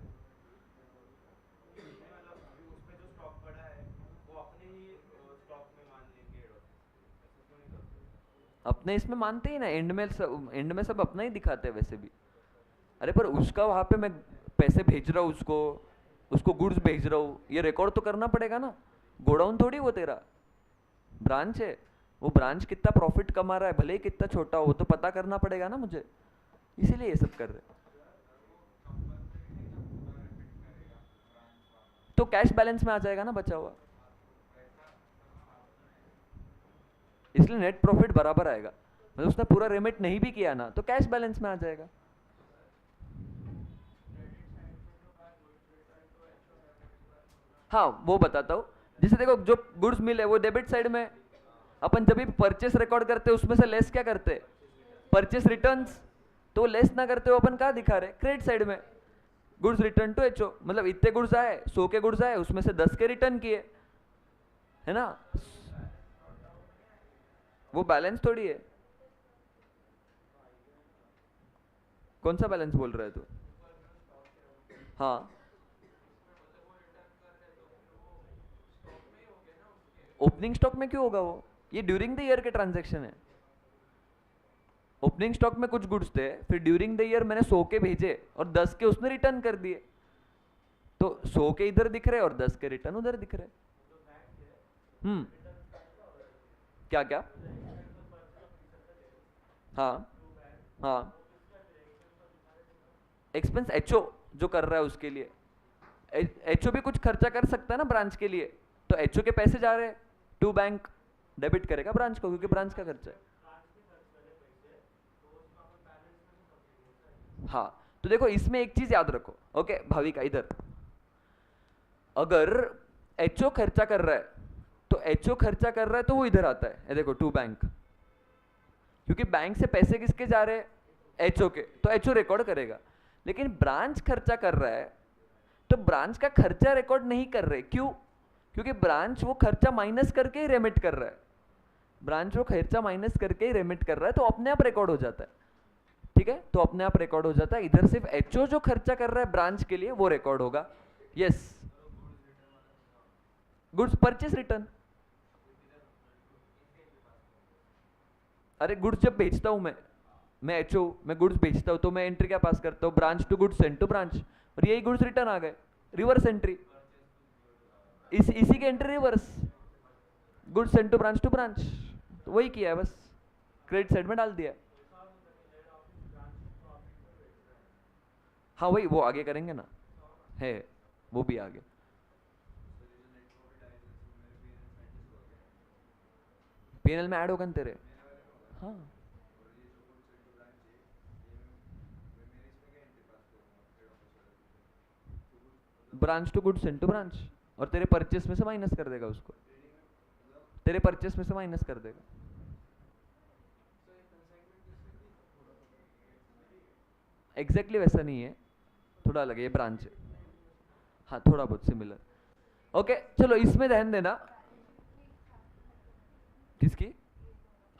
अपने इसमें मानते ही ना, एंड में सब अपना ही दिखाते हैं वैसे भी। अरे पर उसका वहां पे मैं पैसे भेज रहा हूँ उसको, उसको गुड्स भेज रहा हूँ, ये रिकॉर्ड तो करना पड़ेगा ना। गोडाउन थोड़ी वो तेरा, ब्रांच है, वो ब्रांच कितना प्रॉफिट कमा रहा है, भले ही कितना छोटा हो, तो पता करना पड़ेगा ना मुझे, इसीलिए ये सब कर रहे। तो कैश बैलेंस में आ जाएगा ना बचा हुआ, इसलिए नेट प्रॉफिट बराबर आएगा। मतलब उसने पूरा रेमिट नहीं भी किया ना, तो कैश बैलेंस में आ जाएगा। हाँ वो बताता हूँ। जैसे देखो, जो गुड्स मिले वो डेबिट साइड में, अपन जब भी परचेस रिकॉर्ड करते हैं उसमें से लेस क्या करते हैं? परचेस रिटर्न्स तो लेस ना करते हो अपन कहाँ दिखा रहे, क्रेडिट साइड में। गुड्स रिटर्न टू एचओ, मतलब इतने गुड्स आए, 100 के गुड्स आए, उसमें से 10 के रिटर्न किए, है ना, वो बैलेंस थोड़ी है। कौन सा बैलेंस बोल रहा है तू? हाँ, ओपनिंग स्टॉक में क्यों होगा वो, ये ड्यूरिंग द ईयर के ट्रांजैक्शन है। ओपनिंग स्टॉक में कुछ गुड्स थे, फिर ड्यूरिंग द ईयर मैंने 100 के भेजे और 10 के उसने रिटर्न कर दिए, तो 100 के इधर दिख रहे और 10 के रिटर्न उधर दिख रहे। क्या क्या? हाँ हाँ, एक्सपेंस एचओ जो कर रहा है उसके लिए, एचओ भी कुछ खर्चा कर सकता है ना ब्रांच के लिए, तो एचओ के पैसे जा रहे हैं टू बैंक, डेबिट करेगा ब्रांच को क्योंकि ब्रांच का खर्चा है। हाँ, तो देखो इसमें एक चीज याद रखो, ओके भाविका इधर, अगर एचओ खर्चा कर रहा है तो एचओ खर्चा कर रहा है तो वो इधर आता है, ये देखो टू बैंक, क्योंकि बैंक से पैसे किसके जा रहे हैं, एचओ के, तो एचओ रिकॉर्ड करेगा। लेकिन ब्रांच खर्चा कर रहा है तो ब्रांच का खर्चा रिकॉर्ड नहीं कर रहे, क्यों? क्योंकि ब्रांच वो खर्चा माइनस करके ही रेमिट कर रहा है, ब्रांच वो खर्चा माइनस करके ही रेमिट कर रहा है, तो अपने आप रिकॉर्ड हो जाता है, ठीक है, तो अपने आप रिकॉर्ड हो जाता है। इधर सिर्फ एचओ जो खर्चा कर रहा है ब्रांच के लिए वो रिकॉर्ड होगा। यस, गुड्स परचेस रिटर्न, अरे गुड्स जब बेचता हूं मैं एचओ, मैं गुड्स बेचता हूं तो मैं एंट्री क्या पास करता हूं, branch to goods, send to branch, और यही गुड्स रिटर्न आ गए, रिवर्स एंट्री, इसी के entry reverse, goods send to branch, तो वही किया है बस, क्रेडिट साइड में डाल दिया है। हाँ वही, वो आगे करेंगे ना, है वो भी आगे। पीएनएल में ऐड होगा ना तेरे। हाँ, branch to goods send to branch, और तेरे परचेस में से माइनस कर देगा उसको, तेरे परचेस में से माइनस कर देगा। एग्जैक्टली वैसा नहीं है, थोड़ा अलग है, ये ब्रांच है, हाँ थोड़ा बहुत सिमिलर। ओके चलो इसमें ध्यान देना, किसकी,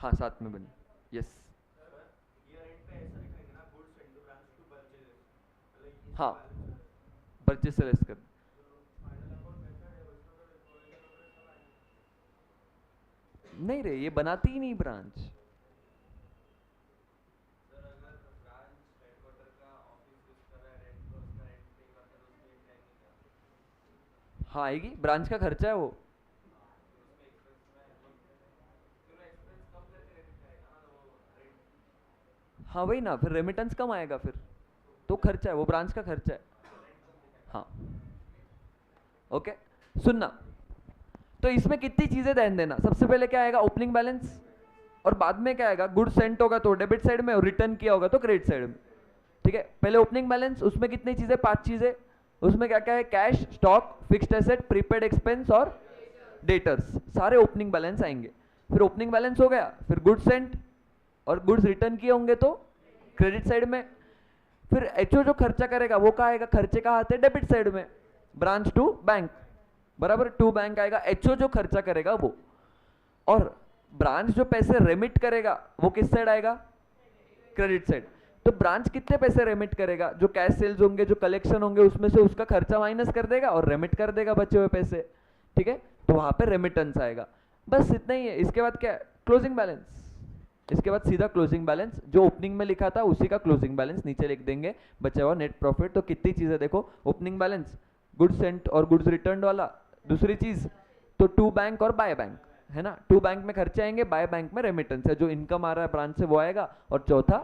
हाँ साथ में बनी, यस, हाँ परचेस से लेस कर, नहीं रे ये बनाती ही नहीं ब्रांच, हाँ आएगी, ब्रांच का खर्चा है वो, हाँ वही ना, फिर रेमिटेंस कम आएगा फिर, तो खर्चा है वो, ब्रांच का खर्चा है। हाँ ओके, सुनना, तो इसमें कितनी चीजें ध्यान देना, सबसे पहले क्या आएगा, ओपनिंग बैलेंस, और बाद में क्या आएगा, गुड सेंट होगा तो डेबिट साइड में, और रिटर्न किया होगा तो क्रेडिट साइड में, ठीक है। पहले ओपनिंग बैलेंस, उसमें कितनी चीजें, 5 चीजें, उसमें क्या क्या है, cash, stock, fixed asset, prepaid expense और डेटर्स, सारे ओपनिंग बैलेंस आएंगे। फिर ओपनिंग बैलेंस हो गया, फिर गुड्स सेंट और गुड्स रिटर्न किए होंगे तो क्रेडिट साइड में, फिर एचओ जो खर्चा करेगा वो कहाँ आएगा, खर्चे कहाँ आते हैं, डेबिट साइड में, ब्रांच टू बैंक, बराबर, टू बैंक आएगा, एचओ जो खर्चा करेगा वो, और ब्रांच जो पैसे रेमिट करेगा वो किस साइड आएगा, क्रेडिट साइड। तो ब्रांच कितने पैसे रेमिट करेगा, जो कैश सेल्स होंगे, जो कलेक्शन होंगे, उसमें से उसका खर्चा माइनस कर देगा और रेमिट कर देगा बचे हुए पैसे, ठीक है, तो वहां पे रेमिटेंस आएगा। बस इतना ही है। इसके बाद क्या है, क्लोजिंग बैलेंस, इसके बाद सीधा क्लोजिंग बैलेंस, जो ओपनिंग में लिखा था उसी का क्लोजिंग बैलेंस नीचे लिख देंगे, बचा हुआ नेट प्रॉफिट। तो कितनी चीजें देखो, ओपनिंग बैलेंस, गुड्स सेंट और गुड्स रिटर्न वाला, दूसरी चीज तो टू बैंक और बाय बैंक, है ना, टू बैंक में खर्चे आएंगे, बाय बैंक में रेमिटेंस है, जो इनकम आ रहा है ब्रांच से वो आएगा, और चौथा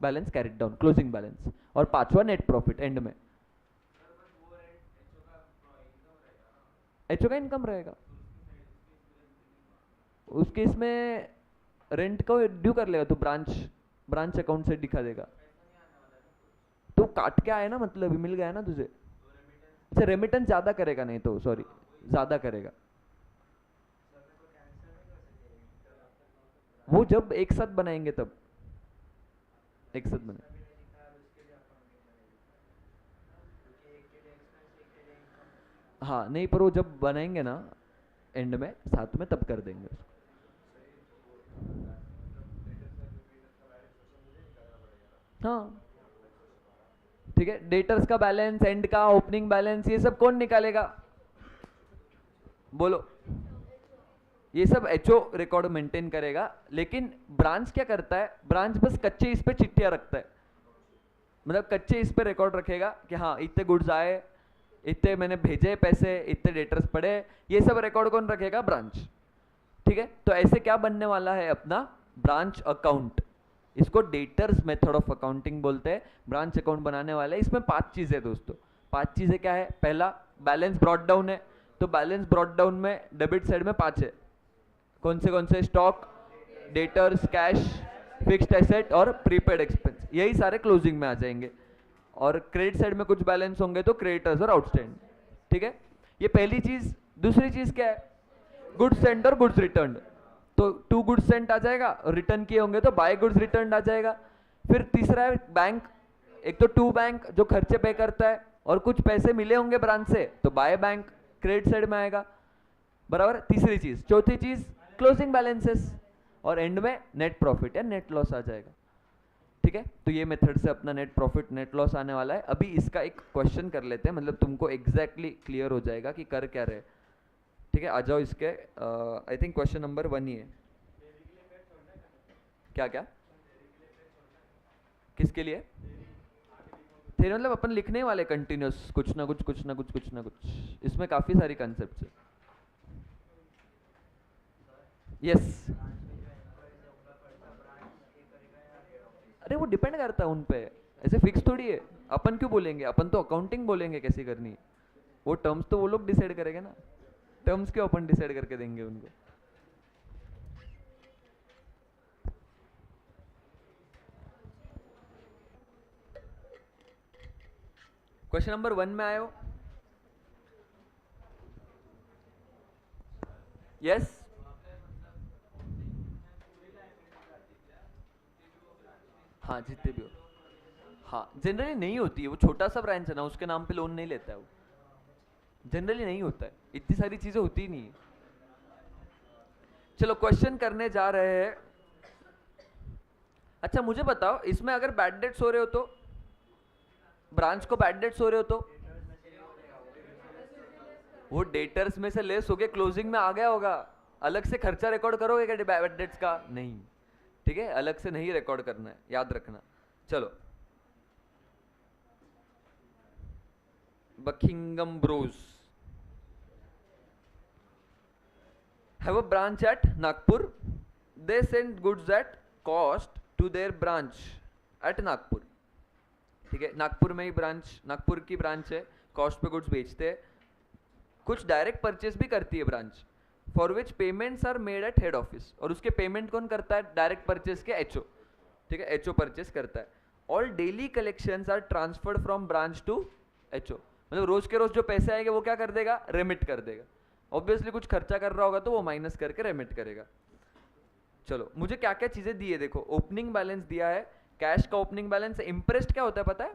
balance carried down, closing balance, और पांचवा नेट प्रॉफिट एंड में। एचओ का इनकम रहेगा, उसके इसमें रेंट को ड्यू कर लेगा तो ब्रांच अकाउंट से दिखा देगा, तो काट के आए ना, मतलब मिल गया ना तुझे। अच्छा रेमिटेंस ज्यादा करेगा, नहीं तो सॉरी ज्यादा करेगा, वो जब एक साथ बनाएंगे तब, एक साथ बने। हाँ नहीं, पर वो जब बनाएंगे ना एंड में साथ में तब कर देंगे उसको। हाँ ठीक है, डेटर्स का बैलेंस, एंड का ओपनिंग बैलेंस, ये सब कौन निकालेगा बोलो? ये सब एचओ रिकॉर्ड मेंटेन करेगा। लेकिन ब्रांच क्या करता है, ब्रांच बस कच्चे इस पे चिट्ठियां रखता है, मतलब कच्चे इस पे रिकॉर्ड रखेगा कि हाँ इतने गुड्स आए, इतने मैंने भेजे पैसे, इतने डेटर्स पड़े, ये सब रिकॉर्ड कौन रखेगा? ब्रांच। ठीक है, तो ऐसे क्या बनने वाला है अपना ब्रांच अकाउंट। इसको डेटर्स मेथड ऑफ अकाउंटिंग बोलते हैं। ब्रांच अकाउंट बनाने वाले इसमें 5 चीजें दोस्तों। 5 चीजें क्या है? पहला बैलेंस ब्रॉट डाउन है, तो बैलेंस ब्रॉट डाउन में डेबिट साइड में 5 है। कौन से? Stock, debtors, cash, fixed asset और प्रीपेड एक्सपेंस, यही सारे क्लोजिंग में आ जाएंगे। और क्रेडिट साइड में कुछ बैलेंस होंगे तो क्रेडिटर्स और आउटस्टैंडिंग। ठीक है, ये पहली चीज। दूसरी चीज क्या है? गुड्स सेंट और गुड्स रिटर्न। तो 2 गुड्स सेंट आ जाएगा, रिटर्न किए होंगे तो बाय गुड्स रिटर्न आ जाएगा। फिर तीसरा है बैंक। एक तो टू बैंक जो खर्चे पे करता है, और कुछ पैसे मिले होंगे ब्रांच से तो बाय बैंक क्रेडिट साइड में आएगा, बराबर। तीसरी चीज। चौथी चीज क्लोजिंग बैलेंसेस, और एंड में नेट प्रॉफिट या नेट लॉस आ जाएगा। ठीक है, तो ये मेथड से अपना नेट प्रॉफिट नेट लॉस आने वाला है। अभी इसका एक क्वेश्चन कर लेते हैं, मतलब तुमको एग्जैक्टली क्लियर हो जाएगा कि कर क्या रहे। ठीक है, आ जाओ इसके। आई थिंक क्वेश्चन नंबर 1 ही है। क्या क्या? किसके लिए? थे मतलब अपन लिखने वाले कंटिन्यूस, कुछ ना कुछ कुछ ना कुछ कुछ ना कुछ। इसमें काफी सारी कंसेप्ट है। यस। अरे वो डिपेंड करता है उन पे, ऐसे फिक्स थोड़ी है। अपन क्यों बोलेंगे? अपन तो अकाउंटिंग बोलेंगे कैसी करनी है। वो टर्म्स तो वो लोग डिसाइड करेंगे ना। टर्म्स क्यों अपन डिसाइड करके देंगे उनको? क्वेश्चन नंबर 1 में आयो। यस। हाँ जितने भी हो। हाँ जनरली नहीं होती है, वो छोटा सा ब्रांच है ना, उसके नाम पे लोन नहीं लेता है वो। जनरली नहीं होता है, इतनी सारी चीजें होती ही नहीं है। चलो क्वेश्चन करने जा रहे हैं। अच्छा मुझे बताओ, इसमें अगर बैड डेट्स हो रहे हो तो, ब्रांच को बैड डेट्स हो रहे हो तो वो डेटर्स में से लेस हो गए, क्लोजिंग में आ गया होगा। अलग से खर्चा रिकॉर्ड करोगे क्या बैड डेट्स का? नहीं। ठीक है, अलग से नहीं रिकॉर्ड करना है, याद रखना। चलो, Buckingham bros have a branch at Nagpur. They send goods at cost to their branch at Nagpur. ठीक है, नागपुर में ही ब्रांच, नागपुर की ब्रांच है, कॉस्ट पे गुड्स बेचते हैं। कुछ डायरेक्ट परचेस भी करती है branch, for which payments are made at head office. और उसके पेमेंट कौन करता है? डायरेक्ट परचेस के एचओ। ठीक है, एचओ परचेस करता है। All daily collections are transferred from branch to HO, मतलब रोज के रोज जो पैसे आएंगे वो क्या कर देगा? रेमिट कर देगा। ऑब्वियसली कुछ खर्चा कर रहा होगा तो वो माइनस करके रेमिट करेगा। चलो, मुझे क्या क्या चीजें दी है देखो। ओपनिंग बैलेंस दिया है, कैश का ओपनिंग बैलेंस। इंप्रेस्ट क्या होता है पता है?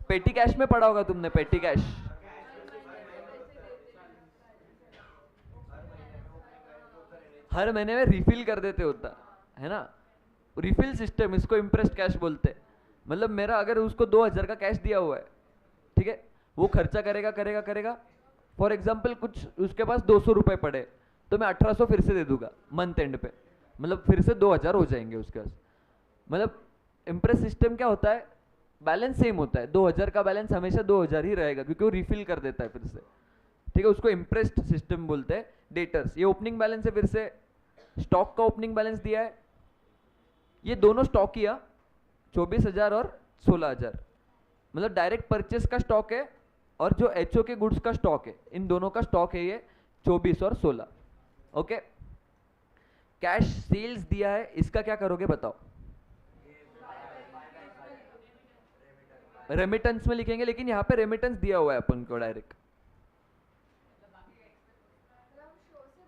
पेटी कैश में पढ़ा होगा तुमने, पेटी कैश। हर महीने में रिफिल कर देते होता है ना, रिफिल सिस्टम, इसको इंप्रेस्ट कैश बोलते हैं। मतलब मेरा अगर उसको 2000 का कैश दिया हुआ है, ठीक है, वो खर्चा करेगा करेगा करेगा। फॉर एग्जाम्पल कुछ उसके पास 200 रुपए पड़े, तो मैं 1800 फिर से दे दूंगा मंथ एंड पे, मतलब फिर से 2000 हो जाएंगे उसके पास। मतलब इंप्रेस सिस्टम क्या होता है? बैलेंस सेम होता है, 2000 का बैलेंस हमेशा 2000 ही रहेगा, क्योंकि वो रिफिल कर देता है फिर से। ठीक है, उसको इंप्रेस्ड सिस्टम बोलते हैं। डेटर्स, ये ओपनिंग बैलेंस है। फिर से स्टॉक का ओपनिंग बैलेंस दिया है, ये दोनों स्टॉक किया 24,000 और 16,000, मतलब डायरेक्ट परचेस का स्टॉक है और जो एचओ के गुड्स का स्टॉक है, इन दोनों का स्टॉक है ये 24 और 16। ओके, कैश सेल्स दिया है, इसका क्या करोगे बताओ? रेमिटेंस में लिखेंगे, लेकिन यहाँ पे रेमिटेंस दिया हुआ है अपन को डायरेक्ट,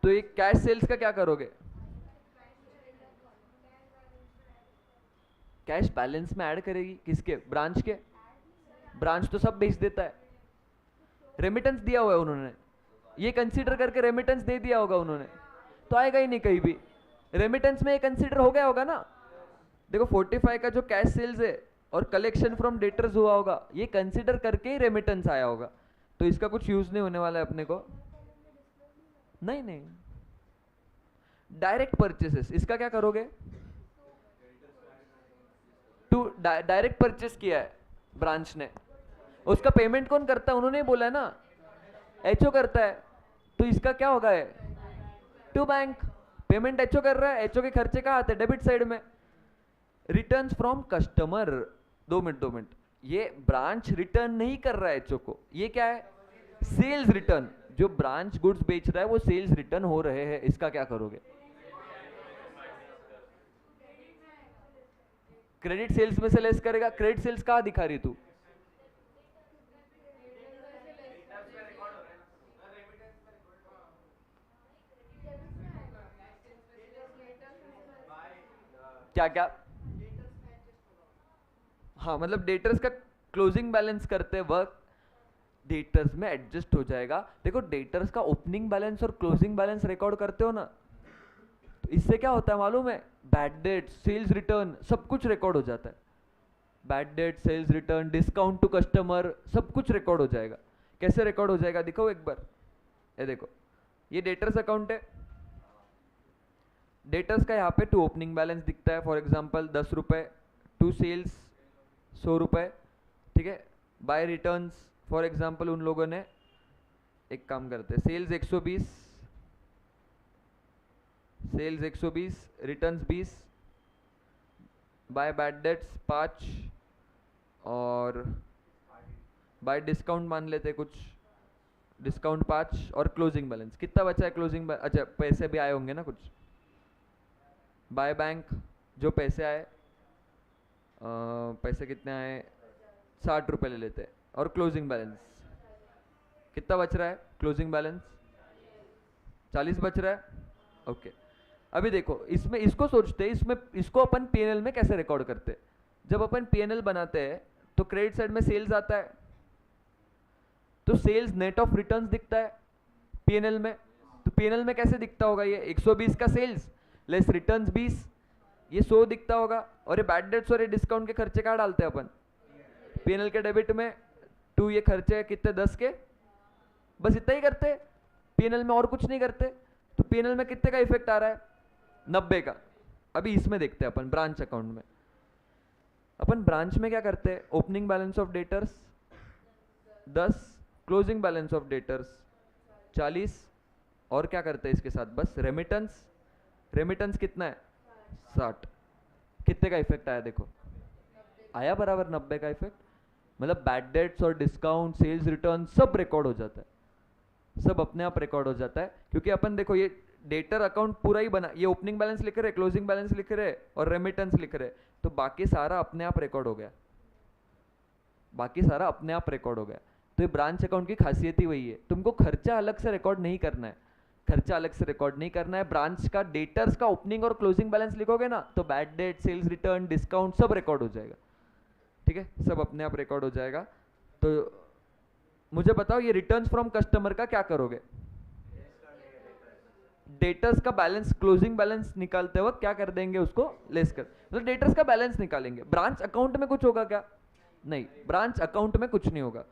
तो ये कैश सेल्स का क्या करोगे? कैश बैलेंस में ऐड करेगी किसके? ब्रांच के। ब्रांच तो सब भेज देता है, रेमिटेंस दिया हुआ है उन्होंने, ये कंसीडर करके रेमिटेंस दे दिया होगा उन्होंने, तो आएगा ही नहीं कहीं भी। रेमिटेंस में ये कंसीडर हो गया होगा ना। देखो 45 का जो कैश सेल्स है और कलेक्शन फ्रॉम डेटर्स हुआ होगा, ये कंसीडर करके ही रेमिटेंस आया होगा, तो इसका कुछ यूज नहीं होने वाला है अपने को। नहीं नहीं, डायरेक्ट परचेसेस, इसका क्या करोगे? टू डायरेक्ट परचेस किया है ब्रांच ने, उसका पेमेंट कौन करता है? उन्होंने बोला है ना, एचओ करता है, तो इसका क्या होगा? है टू बैंक, पेमेंट एचओ कर रहा है, एचओ के खर्चे कहाँ आते हैं? डेबिट साइड में। रिटर्न्स फ्रॉम कस्टमर, 2 मिनट, ये ब्रांच रिटर्न नहीं कर रहा है एचओ को, ये क्या है? Sales return. जो ब्रांच गुड्स बेच रहा है वो सेल्स रिटर्न हो रहे हैं, इसका क्या करोगे? क्रेडिट सेल्स में से लेस करेगा। क्रेडिट सेल्स कहाँ दिखा रही तू? क्या क्या? हाँ, मतलब डेटर्स का क्लोजिंग बैलेंस करते वक्त डेटर्स में एडजस्ट हो जाएगा। देखो डेटर्स का ओपनिंग बैलेंस और क्लोजिंग बैलेंस रिकॉर्ड करते हो ना, तो इससे क्या होता है मालूम है? बैड डेट, सेल्स रिटर्न, सब कुछ रिकॉर्ड हो जाता है। Bad debt, sales return, discount to customer, सब कुछ रिकॉर्ड हो जाएगा। कैसे रिकॉर्ड हो जाएगा दिखाओ एक बार। ये देखो, ये डेटर्स अकाउंट है, डेटर्स का यहाँ पे टू ओपनिंग बैलेंस दिखता है, फॉर एग्जांपल 10 रुपए, टू सेल्स 100 रुपए, ठीक है। बाय रिटर्न्स फॉर एग्जांपल उन लोगों ने, एक काम करते हैं, sales 120, sales 120, returns 20, by bad debts 5, और बाय डिस्काउंट मान लेते कुछ, डिस्काउंट 5, और क्लोजिंग बैलेंस कितना बचा है? क्लोजिंग अच्छा पैसे भी आए होंगे ना कुछ। बाय बैंक जो पैसे आए, पैसे कितने आए? 60 रुपए ले लेते हैं, और क्लोजिंग बैलेंस कितना बच रहा है? क्लोजिंग बैलेंस 40 बच रहा है, ओके। अभी देखो इसमें इसको सोचते हैं, इसमें इसको अपन पीएनएल में कैसे रिकॉर्ड करते हैं? जब अपन पीएनएल बनाते हैं तो क्रेडिट साइड में सेल्स आता है, तो सेल्स नेट ऑफ रिटर्न्स दिखता है पीएनएल में। तो पीएनएल में कैसे दिखता होगा? ये 120 का सेल्स लेस रिटर्न्स 20, ये 100 दिखता होगा। और ये बैड डेट्स और ये डिस्काउंट के खर्चे कहाँ डालते हैं अपन? पीएनएल के डेबिट में। टू ये खर्चे कितने? 10 के, बस इतना ही करते पीएनएल में, और कुछ नहीं करते। तो पीएनएल में कितने का इफेक्ट आ रहा है? 90 का। अभी इसमें देखते हैं अपन ब्रांच अकाउंट में। अपन ब्रांच में क्या करते हैं? Opening balance of debtors 10, closing balance of debtors 40, और क्या करते हैं इसके साथ? बस रेमिटेंस। रेमिटेंस कितना है? 60। कितने का इफेक्ट आया देखो? आया बराबर 90 का इफेक्ट। मतलब बैड डेट्स और डिस्काउंट, सेल्स रिटर्न सब रिकॉर्ड हो जाता है, सब अपने आप रिकॉर्ड हो जाता है। क्योंकि अपन देखो ये डेटर अकाउंट पूरा ही बना, ये ओपनिंग बैलेंस लिख रहे, क्लोजिंग बैलेंस लिख रहे और रेमिटेंस लिख रहे, तो बाकी सारा अपने आप रिकॉर्ड हो गया, बाकी सारा अपने आप रिकॉर्ड हो गया। तो ये ब्रांच अकाउंट की खासियत ही वही है, तुमको खर्चा अलग से रिकॉर्ड नहीं करना है, खर्चा अलग से रिकॉर्ड नहीं करना है। ब्रांच का डेटर्स का ओपनिंग और क्लोजिंग बैलेंस लिखोगे ना, तो bad debt, sales return, discount सब रिकॉर्ड हो जाएगा, ठीक है, सब अपने आप रिकॉर्ड हो जाएगा। तो मुझे बताओ ये रिटर्न्स फ्रॉम कस्टमर का क्या करोगे? डेटर्स का बैलेंस, क्लोजिंग बैलेंस निकालते वक्त क्या कर देंगे? उसको लेस कर, तो डेटर्स का बैलेंस निकालेंगे। ब्रांच अकाउंट में कुछ होगा क्या? नहीं, ब्रांच अकाउंट में कुछ नहीं होगा।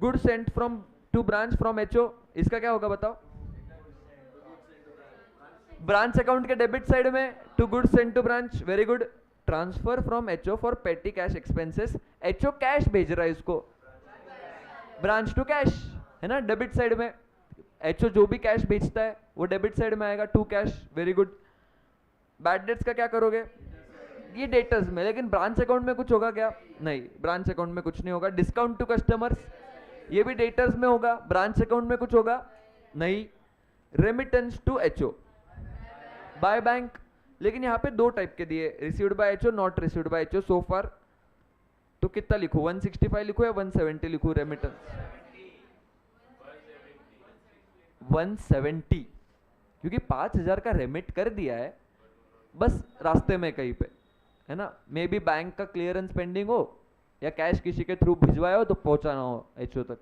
Good sent from to branch from HO, इसका क्या होगा बताओ? ब्रांच अकाउंट के डेबिट साइड में to good sent to branch, very good. Transfer from HO for petty cash expenses, HO cash भेज रहा है इसको ब्रांच टू कैश, है ना, डेबिट साइड में। एचओ जो भी कैश भेजता है वो डेबिट साइड में आएगा, to cash, very good. Bad debts का क्या करोगे? ये डेटर्स में, लेकिन ब्रांच अकाउंट में कुछ होगा क्या? नहीं, ब्रांच अकाउंट में कुछ नहीं होगा। डिस्काउंट टू कस्टमर्स, ये भी डेटर्स में होगा, ब्रांच अकाउंट में कुछ होगा? नहीं। Remittance to HO, by bank, लेकिन यहाँ पे दो टाइप के दिए, received by HO, not received by HO so far. तो कितना लिखूं? 165 लिखूं या 170 लिखूं? रेमिटेंस 170, क्योंकि 5000 का रेमिट कर दिया है बस रास्ते में कहीं पे, है ना, मे बी बैंक का क्लियरेंस पेंडिंग हो या कैश किसी के थ्रू भिजवाया हो तो पहुंचाना हो एचओ तक,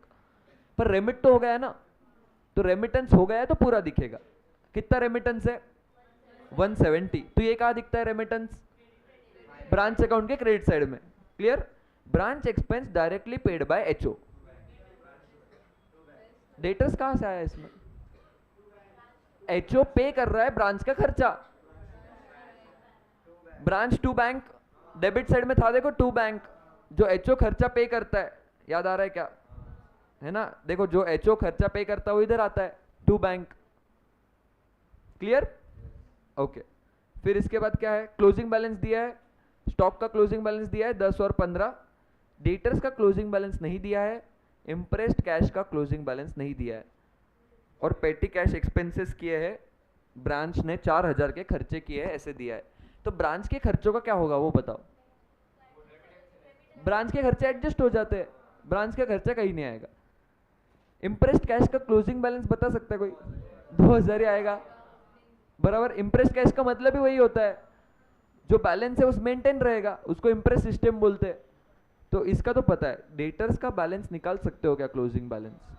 पर रेमिट तो हो गया है ना, तो रेमिटेंस हो गया है तो पूरा दिखेगा। कितना रेमिटेंस है? 170। तो ये कहाँ दिखता है रेमिटेंस? ब्रांच अकाउंट के क्रेडिट साइड में। Clear? Branch expense directly paid by HO. Debtors कहां से आया इसमें? एचओ पे कर रहा है ब्रांच का खर्चा। Branch to bank debit side में था, देखो टू बैंक, जो एचओ खर्चा पे करता है, याद आ रहा है क्या? है ना, देखो जो एचओ खर्चा पे करता है वो इधर आता है, टू बैंक। क्लियर? ओके। फिर इसके बाद क्या है? क्लोजिंग बैलेंस दिया है, स्टॉक का क्लोजिंग बैलेंस दिया है 10 और 15, डेटर्स का क्लोजिंग बैलेंस नहीं दिया है, इंप्रेस्ड कैश का क्लोजिंग बैलेंस नहीं दिया है, और पेटी कैश एक्सपेंसेस किए हैं, ब्रांच ने 4000 के खर्चे किए हैं ऐसे दिया है। तो ब्रांच के खर्चों का क्या होगा वो बताओ? ब्रांच के खर्चे एडजस्ट हो जाते हैं, ब्रांच का खर्चा कहीं नहीं आएगा। इंप्रेस्ड कैश का क्लोजिंग बैलेंस बता सकता है कोई? 2000 ही आएगा, बराबर। इंप्रेस्ड कैश का मतलब ही वही होता है, जो बैलेंस है उस मेंटेन रहेगा, उसको इंप्रेस सिस्टम बोलते हैं। तो इसका तो पता है। डेटर्स का बैलेंस निकाल सकते हो क्या? क्लोजिंग बैलेंस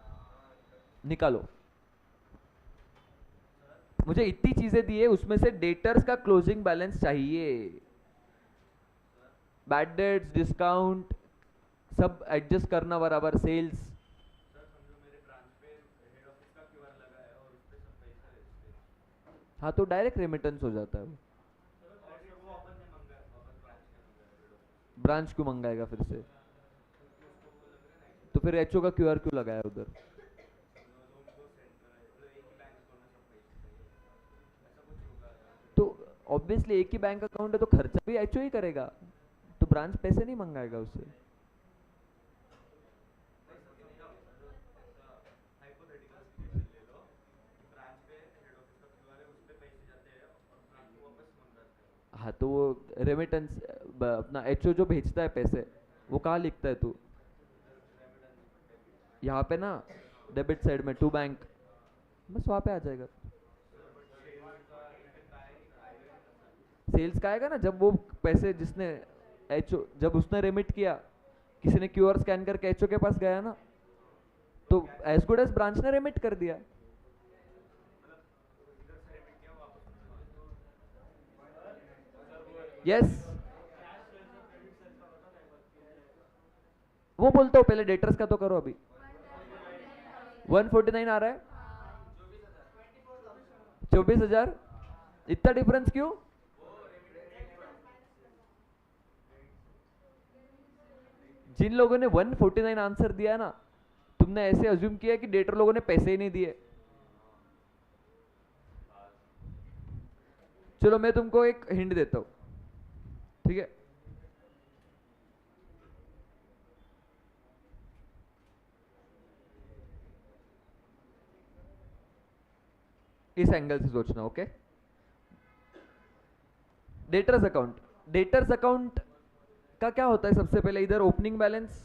निकालो। मुझे इतनी चीजें दी है, उसमें से डेटर्स का क्लोजिंग बैलेंस चाहिए। बैड डेट्स, डिस्काउंट सब एडजस्ट करना बराबर, सेल्स। हाँ तो डायरेक्ट रेमिटेंस हो जाता है वो। ब्रांच क्यों मंगाएगा फिर से? तो फिर एचओ का क्यूआर क्यों लगाया उधर? तो ऑब्वियसली एक ही बैंक अकाउंट है तो खर्चा भी एचओ ही करेगा, तो ब्रांच पैसे नहीं मंगाएगा उससे। हाँ तो वो रेमिटेंस, अपना एचओ जो भेजता है पैसे, वो कहाँ लिखता है तू? यहाँ पे ना, डेबिट साइड में टू बैंक, बस वहाँ पे आ जाएगा। सेल्स का आएगा ना, जब वो पैसे जिसने एचओ, जब उसने रेमिट किया, किसी ने क्यूआर स्कैन करके एचओ के पास गया ना, तो एज गुड एज ब्रांच ने रेमिट कर दिया। Yes yes. वो बोलता हूँ, पहले डेटर्स का तो करो अभी। 149 आ रहा है, 24,000। इतना डिफरेंस क्यों? जिन लोगों ने 149 आंसर दिया ना, तुमने ऐसे अज्यूम किया कि डेटर लोगों ने पैसे ही नहीं दिए। चलो मैं तुमको एक हिंट देता हूं, ठीक है? इस एंगल से सोचना, okay? Debtors account, debtors account का क्या होता है? सबसे पहले इधर opening balance,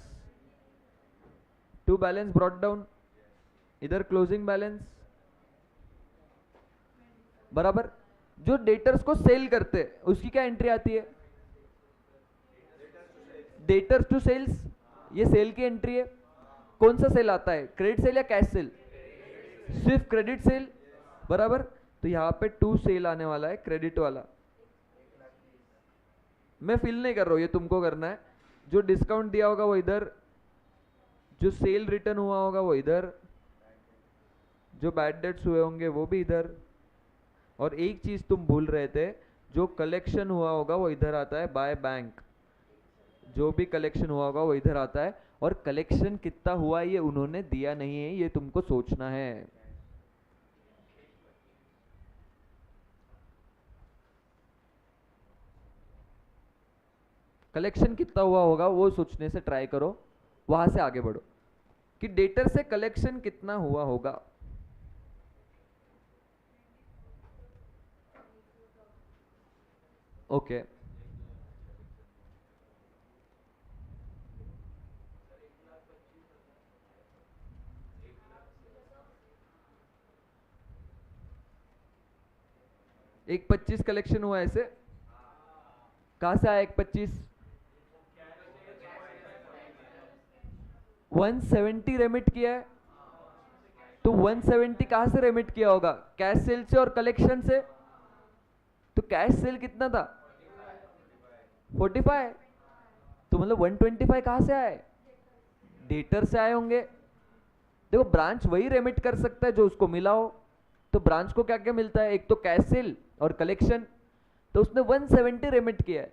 to balance brought down, इधर क्लोजिंग बैलेंस, बराबर। जो डेटर्स को सेल करते हैं उसकी क्या एंट्री आती है? डेटर्स टू सेल्स, ये सेल की एंट्री है। कौन सा सेल आता है? क्रेडिट सेल या कैश सेल? सिर्फ क्रेडिट सेल, बराबर। तो यहाँ पे टू सेल आने वाला है, क्रेडिट वाला। मैं फिल नहीं कर रहा हूँ, ये तुमको करना है। जो डिस्काउंट दिया होगा वो इधर, जो सेल रिटर्न हुआ होगा वो इधर, जो बैड डेट्स हुए होंगे वो भी इधर, और एक चीज तुम भूल रहे थे, जो कलेक्शन हुआ होगा वो इधर आता है बाय बैंक। जो भी कलेक्शन हुआ होगा वो इधर आता है, और कलेक्शन कितना हुआ ये उन्होंने दिया नहीं है, ये तुमको सोचना है। कलेक्शन कितना हुआ होगा वो सोचने से ट्राई करो, वहां से आगे बढ़ो कि डेटर से कलेक्शन कितना हुआ होगा। ओके एक 25 कलेक्शन हुआ ऐसे, कहाँ से आया 125? 170 रेमिट किया है, तो 170 कहाँ से रेमिट किया होगा? कैश सेल से और कलेक्शन से। तो कैश सेल कितना था? 45। तो मतलब 125 कहाँ से आए? डेटर से आए होंगे। देखो ब्रांच वही रेमिट कर सकता है जो उसको मिला हो। तो ब्रांच को क्या क्या मिलता है? एक तो कैश सेल और कलेक्शन। तो उसने 170 रेमिट किया है,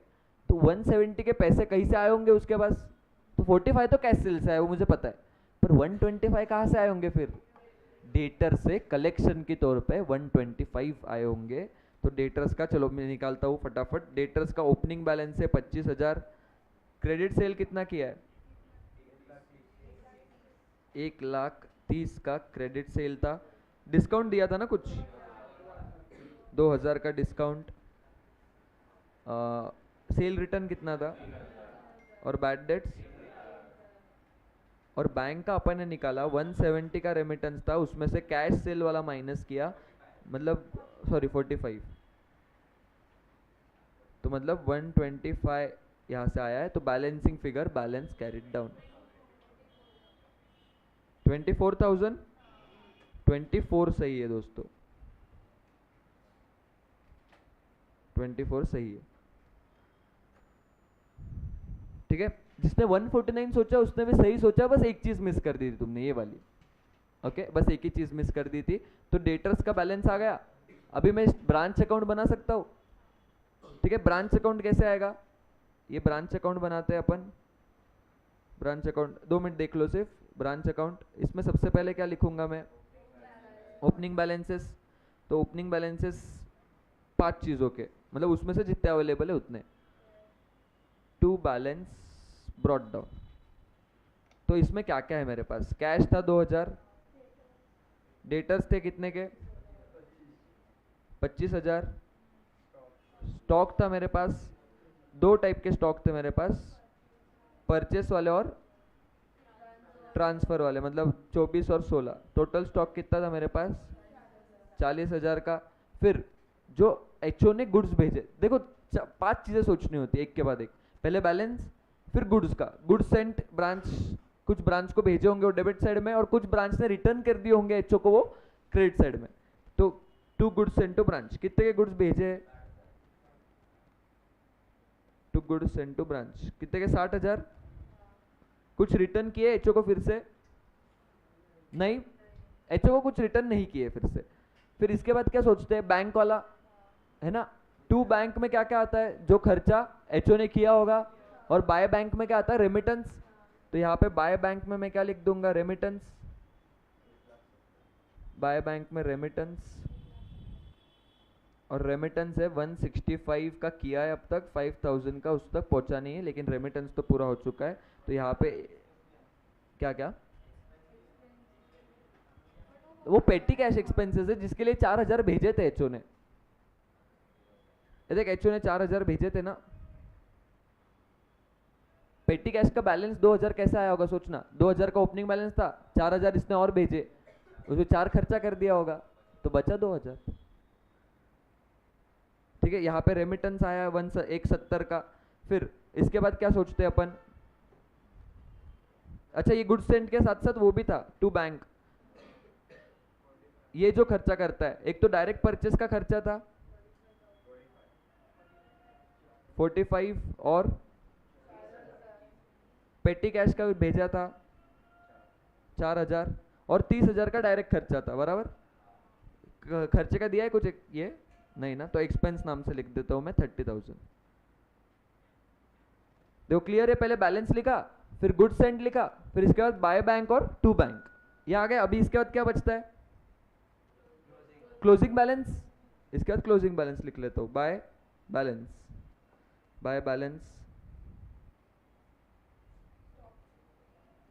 तो 170 के पैसे कहीं से आए होंगे उसके पास। तो 45 तो कैश सेल से आए, वो मुझे पता है, पर 125 कहाँ से आए होंगे फिर? डेटर से कलेक्शन के तौर पे 125 आए होंगे। तो डेटर्स का, चलो मैं निकालता हूँ फटाफट। डेटर्स का ओपनिंग बैलेंस है 25,000। क्रेडिट सेल कितना किया है? 1,30,000 का क्रेडिट सेल था। डिस्काउंट दिया था ना कुछ, 2,000 का डिस्काउंट। सेल रिटर्न कितना था? और बैड डेट्स और बैंक का अपन ने निकाला 170 का रेमिटेंस था, उसमें से कैश सेल वाला माइनस किया, मतलब सॉरी 45, तो मतलब 125 यहाँ से आया है। तो balancing figure, balance carried down 24,000। 24 सही है दोस्तों, 24 सही है। ठीक है, जिसने 149 सोचा उसने भी सही सोचा, बस एक चीज मिस कर दी थी तुमने, ये वाली। ओके, बस एक ही चीज मिस कर दी थी। तो डेटर्स का बैलेंस आ गया। अभी मैं ब्रांच अकाउंट बना सकता हूँ। ठीक है, ब्रांच अकाउंट कैसे आएगा? ये ब्रांच अकाउंट बनाते हैं अपन। ब्रांच अकाउंट 2 मिनट देख लो सिर्फ। ब्रांच अकाउंट, इसमें सबसे पहले क्या लिखूंगा मैं? Opening balances. तो ओपनिंग बैलेंसेस 5 चीज़ों के, मतलब उसमें से जितने अवेलेबल है उतने। To balance brought down. तो इसमें क्या क्या है मेरे पास? कैश था 2,000। डेटर्स थे कितने के? 25,000। स्टॉक था मेरे पास, 2 टाइप के स्टॉक थे मेरे पास, परचेस वाले और ट्रांसफर वाले, मतलब 24 और 16। टोटल स्टॉक कितना था मेरे पास? 40,000 का। फिर जो एचओ ने गुड्स भेजे, देखो 5 चीजें सोचनी होती है एक के बाद एक। पहले बैलेंस, फिर गुड्स का, गुड्स सेंट ब्रांच, कुछ ब्रांच को भेजे होंगे वो डेबिट साइड में, और कुछ ब्रांच ने रिटर्न कर दिए होंगे एचओ को वो क्रेडिट साइड में। तो to goods sent to branch, कितने के गुड्स भेजे? To goods sent to branch कितने के? 60,000। कुछ रिटर्न किए एचओ को फिर से? नहीं, एचओ को कुछ रिटर्न नहीं किए फिर से। फिर इसके बाद क्या सोचते हैं? बैंक वाला है ना। टू बैंक में क्या क्या आता है? जो खर्चा एचओ ने किया होगा। और बाय बैंक में क्या आता है? रेमिटेंस। तो यहाँ पे बाय बैंक में मैं क्या लिख दूंगा? रेमिटेंस। बाय बैंक में रेमिटेंस, और रेमिटेंस है 165 का किया है अब तक, 5,000 का उस तक पहुंचा नहीं है, लेकिन रेमिटेंस तो पूरा हो चुका है। तो यहाँ पे क्या क्या? वो पेटी कैश एक्सपेंसेस है जिसके लिए 4,000 भेजे थे एचओ ने। देख, एचओ ने 4,000 भेजे थे ना। पेटी कैश का बैलेंस 2,000 कैसे आया होगा सोचना। 2,000 का ओपनिंग बैलेंस था, 4,000 इसने और भेजे, उसमें 4 खर्चा कर दिया होगा, तो बचा 2,000। ठीक है, यहाँ पे रेमिटेंस आया 170 का। फिर इसके बाद क्या सोचते हैं अपन? अच्छा, ये गुड्स सेंट के साथ साथ वो भी था टू बैंक। ये जो खर्चा करता है, एक तो डायरेक्ट परचेस का खर्चा था 45, और पेटी कैश का भेजा था 4,000, और 30,000 का डायरेक्ट खर्चा था, बराबर। खर्चे का दिया है कुछ ये नहीं ना, तो एक्सपेंस नाम से लिख देता हूं मैं 30,000। देखो क्लियर है? पहले बैलेंस लिखा, फिर गुड्स सेंट लिखा, फिर इसके बाद बाय बैंक और टू बैंक, ये आ गया। अभी इसके बाद क्या बचता है? Closing balance. इसके बाद क्लोजिंग बैलेंस लिख लेता हूं, by balance. By balance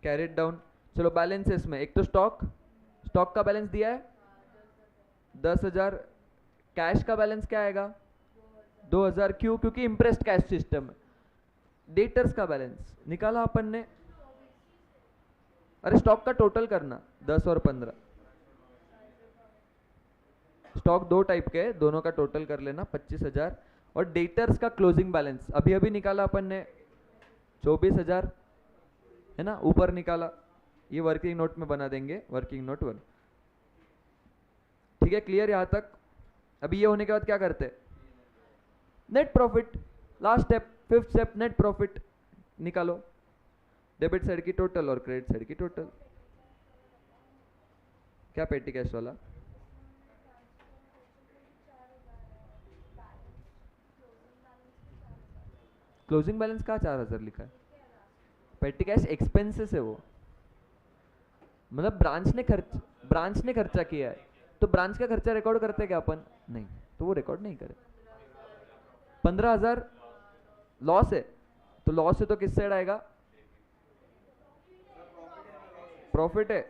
carried down. चलो बैलेंसेस में एक तो स्टॉक, स्टॉक का बैलेंस दिया है 10,000। कैश का बैलेंस क्या आएगा? 2,000। क्यों? क्योंकि इंप्रेस्ड कैश सिस्टम है। डेटर्स का बैलेंस निकाला अपन ने। अरे स्टॉक का टोटल करना, 10 और 15। स्टॉक 2 टाइप के, दोनों का टोटल कर लेना 25,000। और डेटर्स का क्लोजिंग बैलेंस अभी अभी निकाला अपन ने 24,000 है ना, ऊपर निकाला, ये वर्किंग नोट में बना देंगे, वर्किंग नोट 1। ठीक है, क्लियर यहाँ तक? अभी ये होने के बाद क्या करते हैं, net profit, last step, fifth step, net profit निकालो, डेबिट साइड की टोटल और क्रेडिट साइड की टोटल। क्या पेटी कैश वाला? क्लोजिंग बैलेंस कहाँ 4,000 लिखा है? पेटी कैश एक्सपेंसेस है वो, मतलब ब्रांच ने खर्चा किया है, तो ब्रांच का खर्चा रिकॉर्ड करते हैं क्या अपन? नहीं, तो वो रिकॉर्ड नहीं करे। 15,000 लॉस है, तो लॉस है तो किस साइड आएगा? प्रॉफिट है।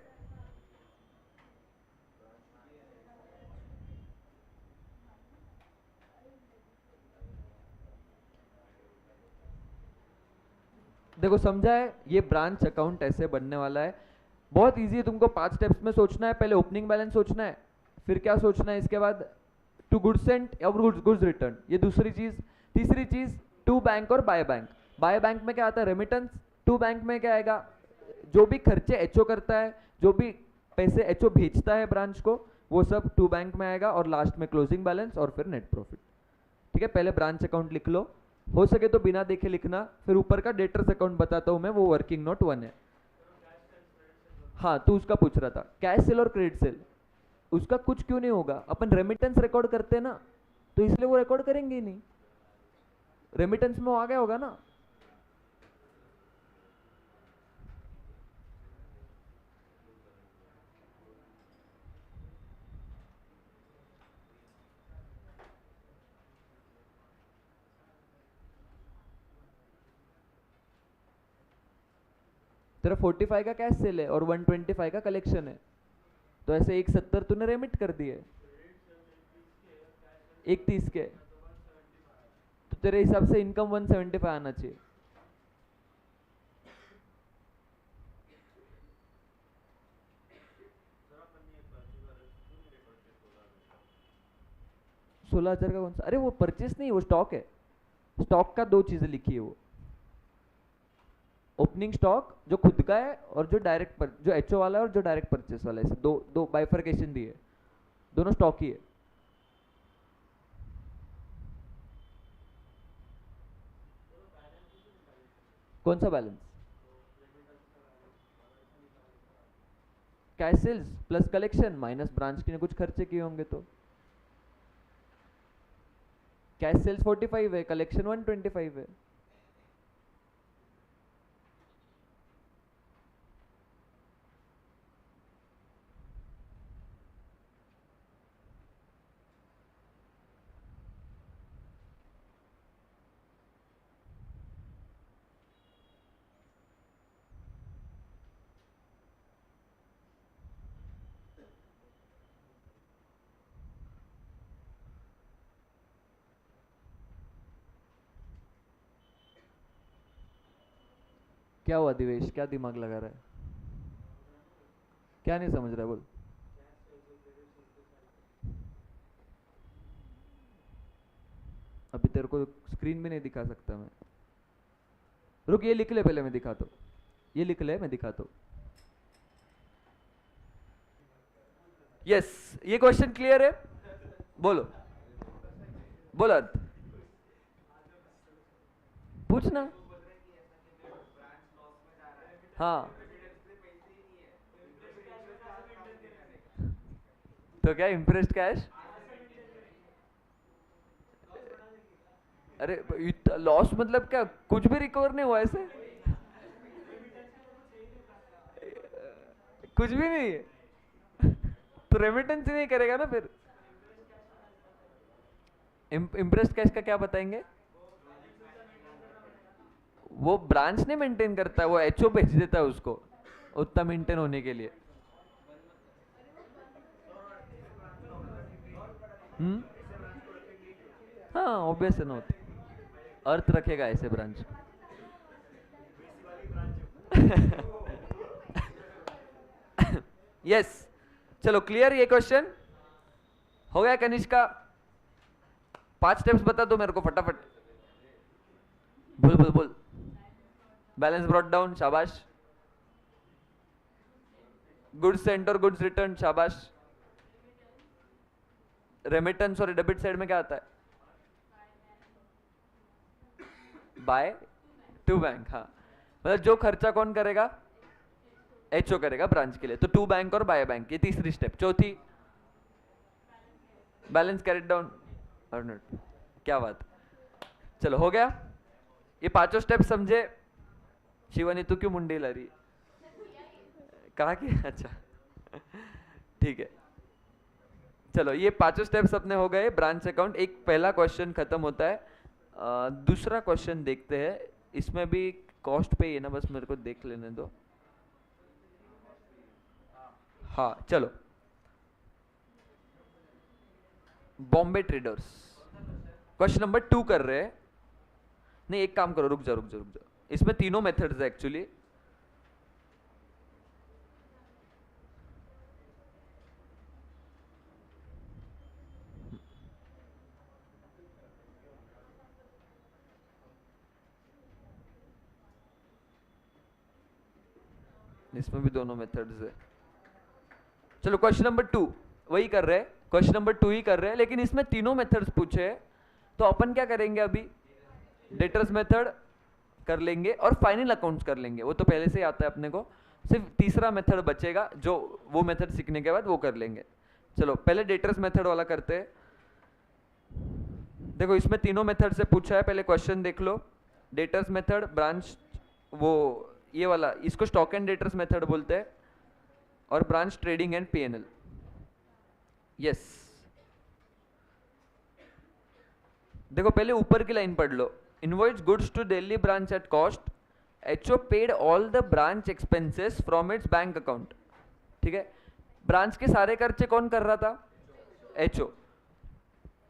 देखो समझा है, ये ब्रांच अकाउंट ऐसे बनने वाला है, बहुत इजी है, तुमको 5 स्टेप्स में सोचना है। पहले ओपनिंग बैलेंस सोचना है, फिर क्या सोचना है इसके बाद, टू गुड्स सेंट और गुड्स रिटर्न, ये दूसरी चीज। तीसरी चीज टू बैंक और बाय बैंक। बाय बैंक में क्या आता है? रेमिटेंस। टू बैंक में क्या आएगा? जो भी खर्चे एचओ करता है, जो भी पैसे एचओ भेजता है ब्रांच को, वो सब टू बैंक में आएगा, और लास्ट में क्लोजिंग बैलेंस और फिर नेट प्रॉफिट। ठीक है, पहले ब्रांच अकाउंट लिख लो, हो सके तो बिना देखे लिखना, फिर ऊपर का डेटर्स अकाउंट बताता हूं मैं, वो वर्किंग नोट 1 है। हाँ, तू उसका पूछ रहा था, कैश सेल और क्रेडिट सेल, उसका कुछ क्यों नहीं होगा? अपन रेमिटेंस रिकॉर्ड करते हैं ना, तो इसलिए वो रिकॉर्ड करेंगे ही नहीं, रेमिटेंस में वो आ गया होगा ना। तेरा 45 का कैश सेल है और 125 का कलेक्शन है, तो ऐसे 170 तूने रेमिट कर दिए, 130 के, तो तेरे हिसाब से इनकम 175 आना चाहिए। सोलह हजार का कौन सा? अरे वो परचेस नहीं, वो स्टॉक है। स्टॉक का दो चीजें लिखी है वो, ओपनिंग स्टॉक जो खुद का है, और जो डायरेक्ट जो एचओ वाला है और जो डायरेक्ट परचेस वाला है, ऐसे दो दो बाइफर्केशन दी है, दोनों स्टॉक ही है। कौन सा balance? Cash sales plus collection minus branch के ने कुछ खर्चे किए होंगे, तो कैश सेल्स 45 है, कलेक्शन 125 है। क्या हुआ दिवेश, क्या दिमाग लगा रहा है? क्या नहीं समझ रहा है, बोल। अभी तेरे को स्क्रीन भी नहीं दिखा सकता मैं, रुक ये लिख ले पहले, मैं दिखाता हूँ, ये लिख ले, मैं दिखाता हूँ। यस, ये क्वेश्चन क्लियर है? बोलो बोलो, पूछना। हाँ, तो क्या इंटरेस्ट कैश? अरे लॉस मतलब क्या, कुछ भी रिकवर नहीं हुआ ऐसे? कुछ भी नहीं है तो रेमिटेंस ही नहीं करेगा ना फिर। इंटरेस्ट कैश का क्या बताएंगे? वो ब्रांच नहीं मेंटेन करता है, वो एचओ भेज देता है उसको उतना मेंटेन होने के लिए। हम्म, हाँ ऑब्वियस है ना, अर्थ रखेगा ऐसे ब्रांच। यस, चलो क्लियर ये क्वेश्चन हो गया कनिष्का? 5 स्टेप्स बता दो मेरे को फटाफट। बोल बोल बोल। बैलेंस ब्रॉट डाउन, शाबाश। गुड्स सेंट और गुड्स रिटर्न, शाबाश। रेमिटेंस और डेबिट साइड में क्या आता है? By two bank. हाँ, मतलब जो खर्चा कौन करेगा? एचओ करेगा ब्रांच के लिए। तो टू बैंक और बाय बैंक, ये तीसरी स्टेप। चौथी, बैलेंस कैरिड डाउन और नोट। क्या बात, चलो हो गया। ये पांचों स्टेप समझे? शिवानी तू क्यों मुंडी ला रही? कहा कि अच्छा ठीक है, चलो ये पांचों स्टेप्स अपने हो गए ब्रांच अकाउंट। एक पहला क्वेश्चन खत्म होता है। दूसरा क्वेश्चन देखते हैं। इसमें भी कॉस्ट पे ही है ना, बस मेरे को देख लेने दो। हाँ चलो, बॉम्बे ट्रेडर्स, क्वेश्चन नंबर 2 कर रहे हैं। नहीं एक काम करो, रुक जा रुक जा रुक जा, इसमें तीनों मेथड्स है एक्चुअली। इसमें भी दोनों मेथड्स है। चलो क्वेश्चन नंबर 2 वही कर रहे हैं, क्वेश्चन नंबर 2 ही कर रहे हैं, लेकिन इसमें तीनों मेथड्स पूछे हैं। तो अपन क्या करेंगे अभी? डेटर्स मेथड कर लेंगे और फाइनल अकाउंट्स कर लेंगे। वो तो पहले से ही आता है अपने को, सिर्फ तीसरा मेथड बचेगा जो वो मेथड सीखने के बाद वो कर लेंगे। चलो पहले डेटर्स मेथड वाला करते हैं। देखो इसमें तीनों मेथड से पूछा है, पहले क्वेश्चन देख लो। डेटर्स मेथड, ब्रांच, वो ये वाला, इसको स्टॉक एंड डेटर्स मेथड बोलते हैं, और branch trading and PNL. Yes, देखो पहले ऊपर की लाइन पढ़ लो। Invoice goods to Delhi branch at cost, HO paid all the branch expenses from its bank account. ठीक है, ब्रांच के सारे खर्चे कौन कर रहा था? HO,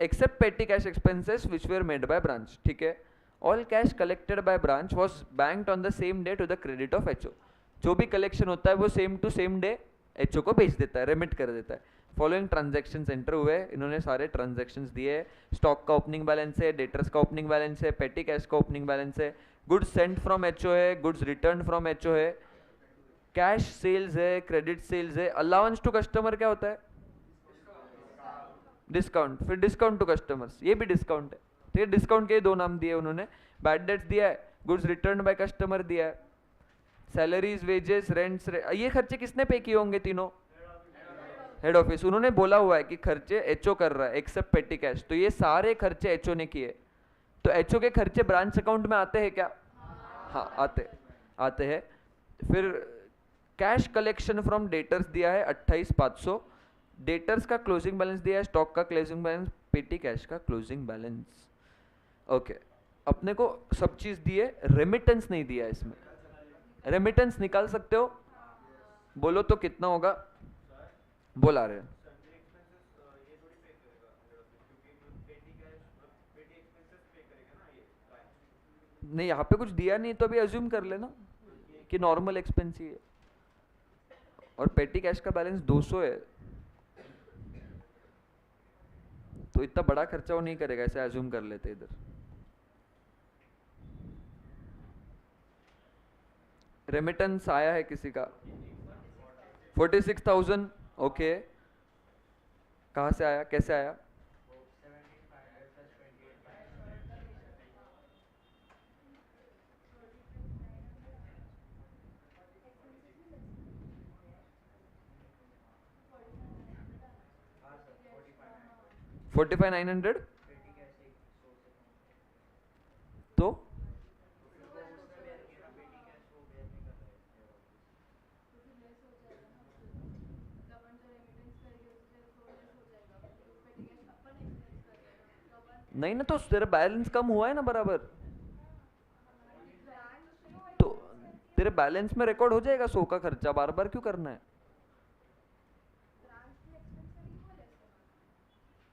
except petty cash expenses which were made by branch. ठीक है, all cash collected by branch was banked on the same day to the credit of HO. जो भी कलेक्शन होता है वो same to same day HO को भेज देता है, रेमिट कर देता है। फॉलोइंग ट्रांजैक्शन एंटर हुए, इन्होंने सारे ट्रांजैक्शंस दिए। स्टॉक का ओपनिंग बैलेंस है, डेटर्स का ओपनिंग बैलेंस है, पेटी कैश का ओपनिंग बैलेंस है, गुड्स सेंट फ्रॉम एचओ है, गुड्स रिटर्न फ्रॉम एचओ है, कैश सेल्स है, क्रेडिट सेल्स है। अलाउंस टू कस्टमर क्या होता है? डिस्काउंट। फिर डिस्काउंट टू कस्टमर्स, ये भी डिस्काउंट है। ठीक है, डिस्काउंट के दो नाम दिए उन्होंने। बैड डेट्स दिया है, गुड्स रिटर्न बाय कस्टमर दिया है, सैलरीज, वेजेस, रेंट्स, ये खर्चे किसने पे किए होंगे? तीनों हेड ऑफिस। उन्होंने बोला हुआ है कि खर्चे एचओ कर रहा है एक्सेप्ट पेटी कैश, तो ये सारे खर्चे एचओ ने किए। तो एचओ के खर्चे ब्रांच अकाउंट में आते हैं क्या? हाँ आते हैं। फिर कैश कलेक्शन फ्रॉम डेटर्स दिया है 28,500, डेटर्स का क्लोजिंग बैलेंस दिया है, स्टॉक का क्लोजिंग बैलेंस, पेटी कैश का क्लोजिंग बैलेंस। ओके, अपने को सब चीज दी है, रेमिटेंस नहीं दिया है इसमें। रेमिटेंस निकाल सकते हो? बोलो तो कितना होगा? बोल आ रहे हैं। नहीं यहाँ पे कुछ दिया नहीं, तो अभी अज्यूम कर लेना कि नॉर्मल एक्सपेंस ही है। और पेटी कैश का बैलेंस 200 है, तो इतना बड़ा खर्चा वो नहीं करेगा, ऐसे अज्यूम कर लेते इधर। रेमिटेंस आया है किसी का? 46,000। ओके, कहाँ से आया, कैसे आया? $45,900। तो नहीं ना, तो तेरा बैलेंस कम हुआ है ना बराबर, तो तेरे बैलेंस में रिकॉर्ड हो जाएगा 100 का खर्चा। बार बार क्यों करना है?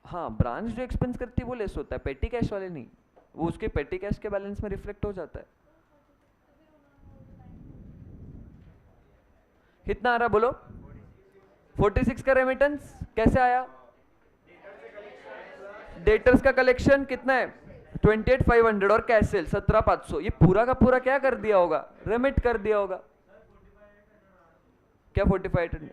हाँ, ब्रांच जो एक्सपेंस करती है वो लेस होता है, पेटी कैश वाले नहीं। वो उसके पेटी कैश के बैलेंस में रिफ्लेक्ट हो जाता है। कितना आ रहा बोलो? 46 का रेमिटेंस कैसे आया? डेटर्स का कलेक्शन कितना है 28,500 और कैश सेल 17,500, ये पूरा का पूरा क्या कर दिया होगा, रेमिट कर दिया होगा। क्या 45,800?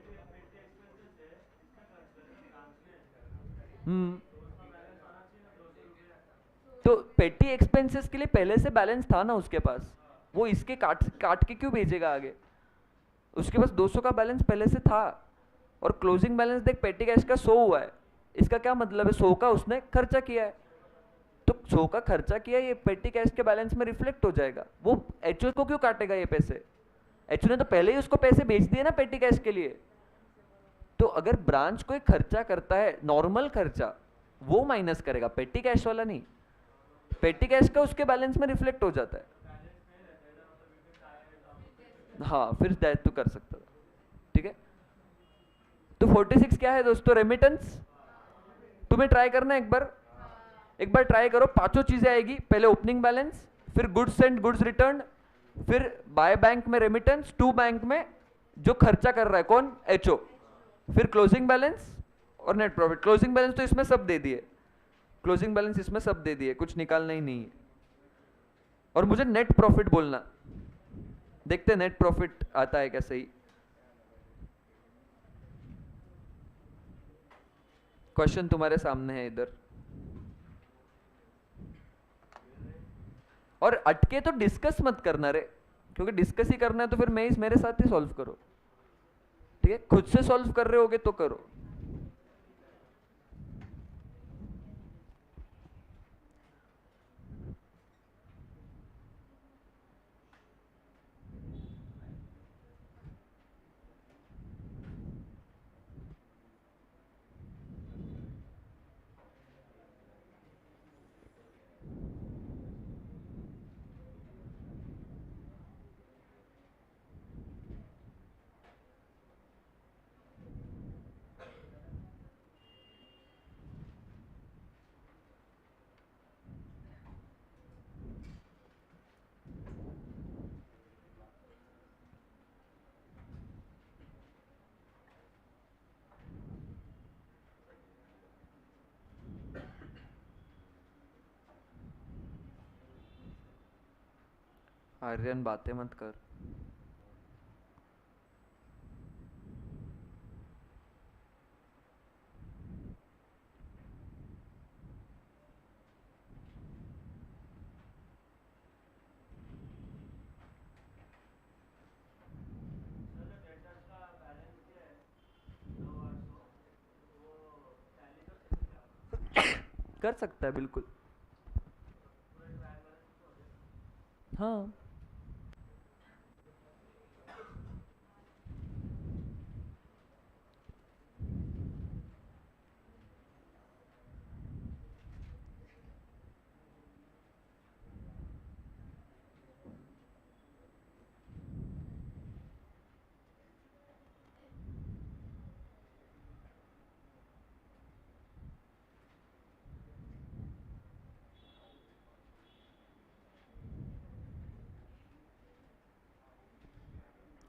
तो पेटी एक्सपेंसेस के लिए पहले से बैलेंस था ना उसके पास, वो इसके काट काट के क्यों भेजेगा आगे, उसके पास 200 का बैलेंस पहले से था। और क्लोजिंग बैलेंस देख पेटी कैश का 100 हुआ है, इसका क्या मतलब है 100 का उसने खर्चा किया है, तो 100 का खर्चा किया ये पेटी कैश के बैलेंस में रिफ्लेक्ट हो जाएगा। वो एचओ को क्यों काटेगा ये पैसे, एचओ ने तो पहले ही उसको पैसे भेज दिए ना पेटी कैश के लिए। तो अगर ब्रांच कोई खर्चा करता है नॉर्मल खर्चा, वो माइनस करेगा, पेटी कैश वाला नहीं। पेटी कैश का उसके बैलेंस में रिफ्लेक्ट हो जाता है। हाँ फिर दैट तो कर सकता था, ठीक है। तो 46 क्या है दोस्तों, रेमिटेंस। तुम्हें ट्राई करना है एक बार ट्राई करो, पांचों चीजें आएगी, पहले ओपनिंग बैलेंस, फिर गुड्स एंड गुड्स रिटर्न, फिर बाय बैंक में रेमिटेंस, टू बैंक में जो खर्चा कर रहा है कौन, एचओ, फिर क्लोजिंग बैलेंस और नेट प्रॉफिट। क्लोजिंग बैलेंस तो इसमें सब दे दिए, क्लोजिंग बैलेंस इसमें सब दे दिए, कुछ निकालना ही नहीं है। और मुझे नेट प्रॉफिट बोलना, देखते हैं नेट प्रॉफिट आता है क्या सही। क्वेश्चन तुम्हारे सामने है इधर, और अटके तो डिस्कस मत करना रे, क्योंकि डिस्कस ही करना है तो फिर मैं मेरे साथ ही सॉल्व करो, ठीक है। खुद से सॉल्व कर रहे होगे तो करो। आर्यन बातें मत कर। कर सकता है बिल्कुल, हाँ।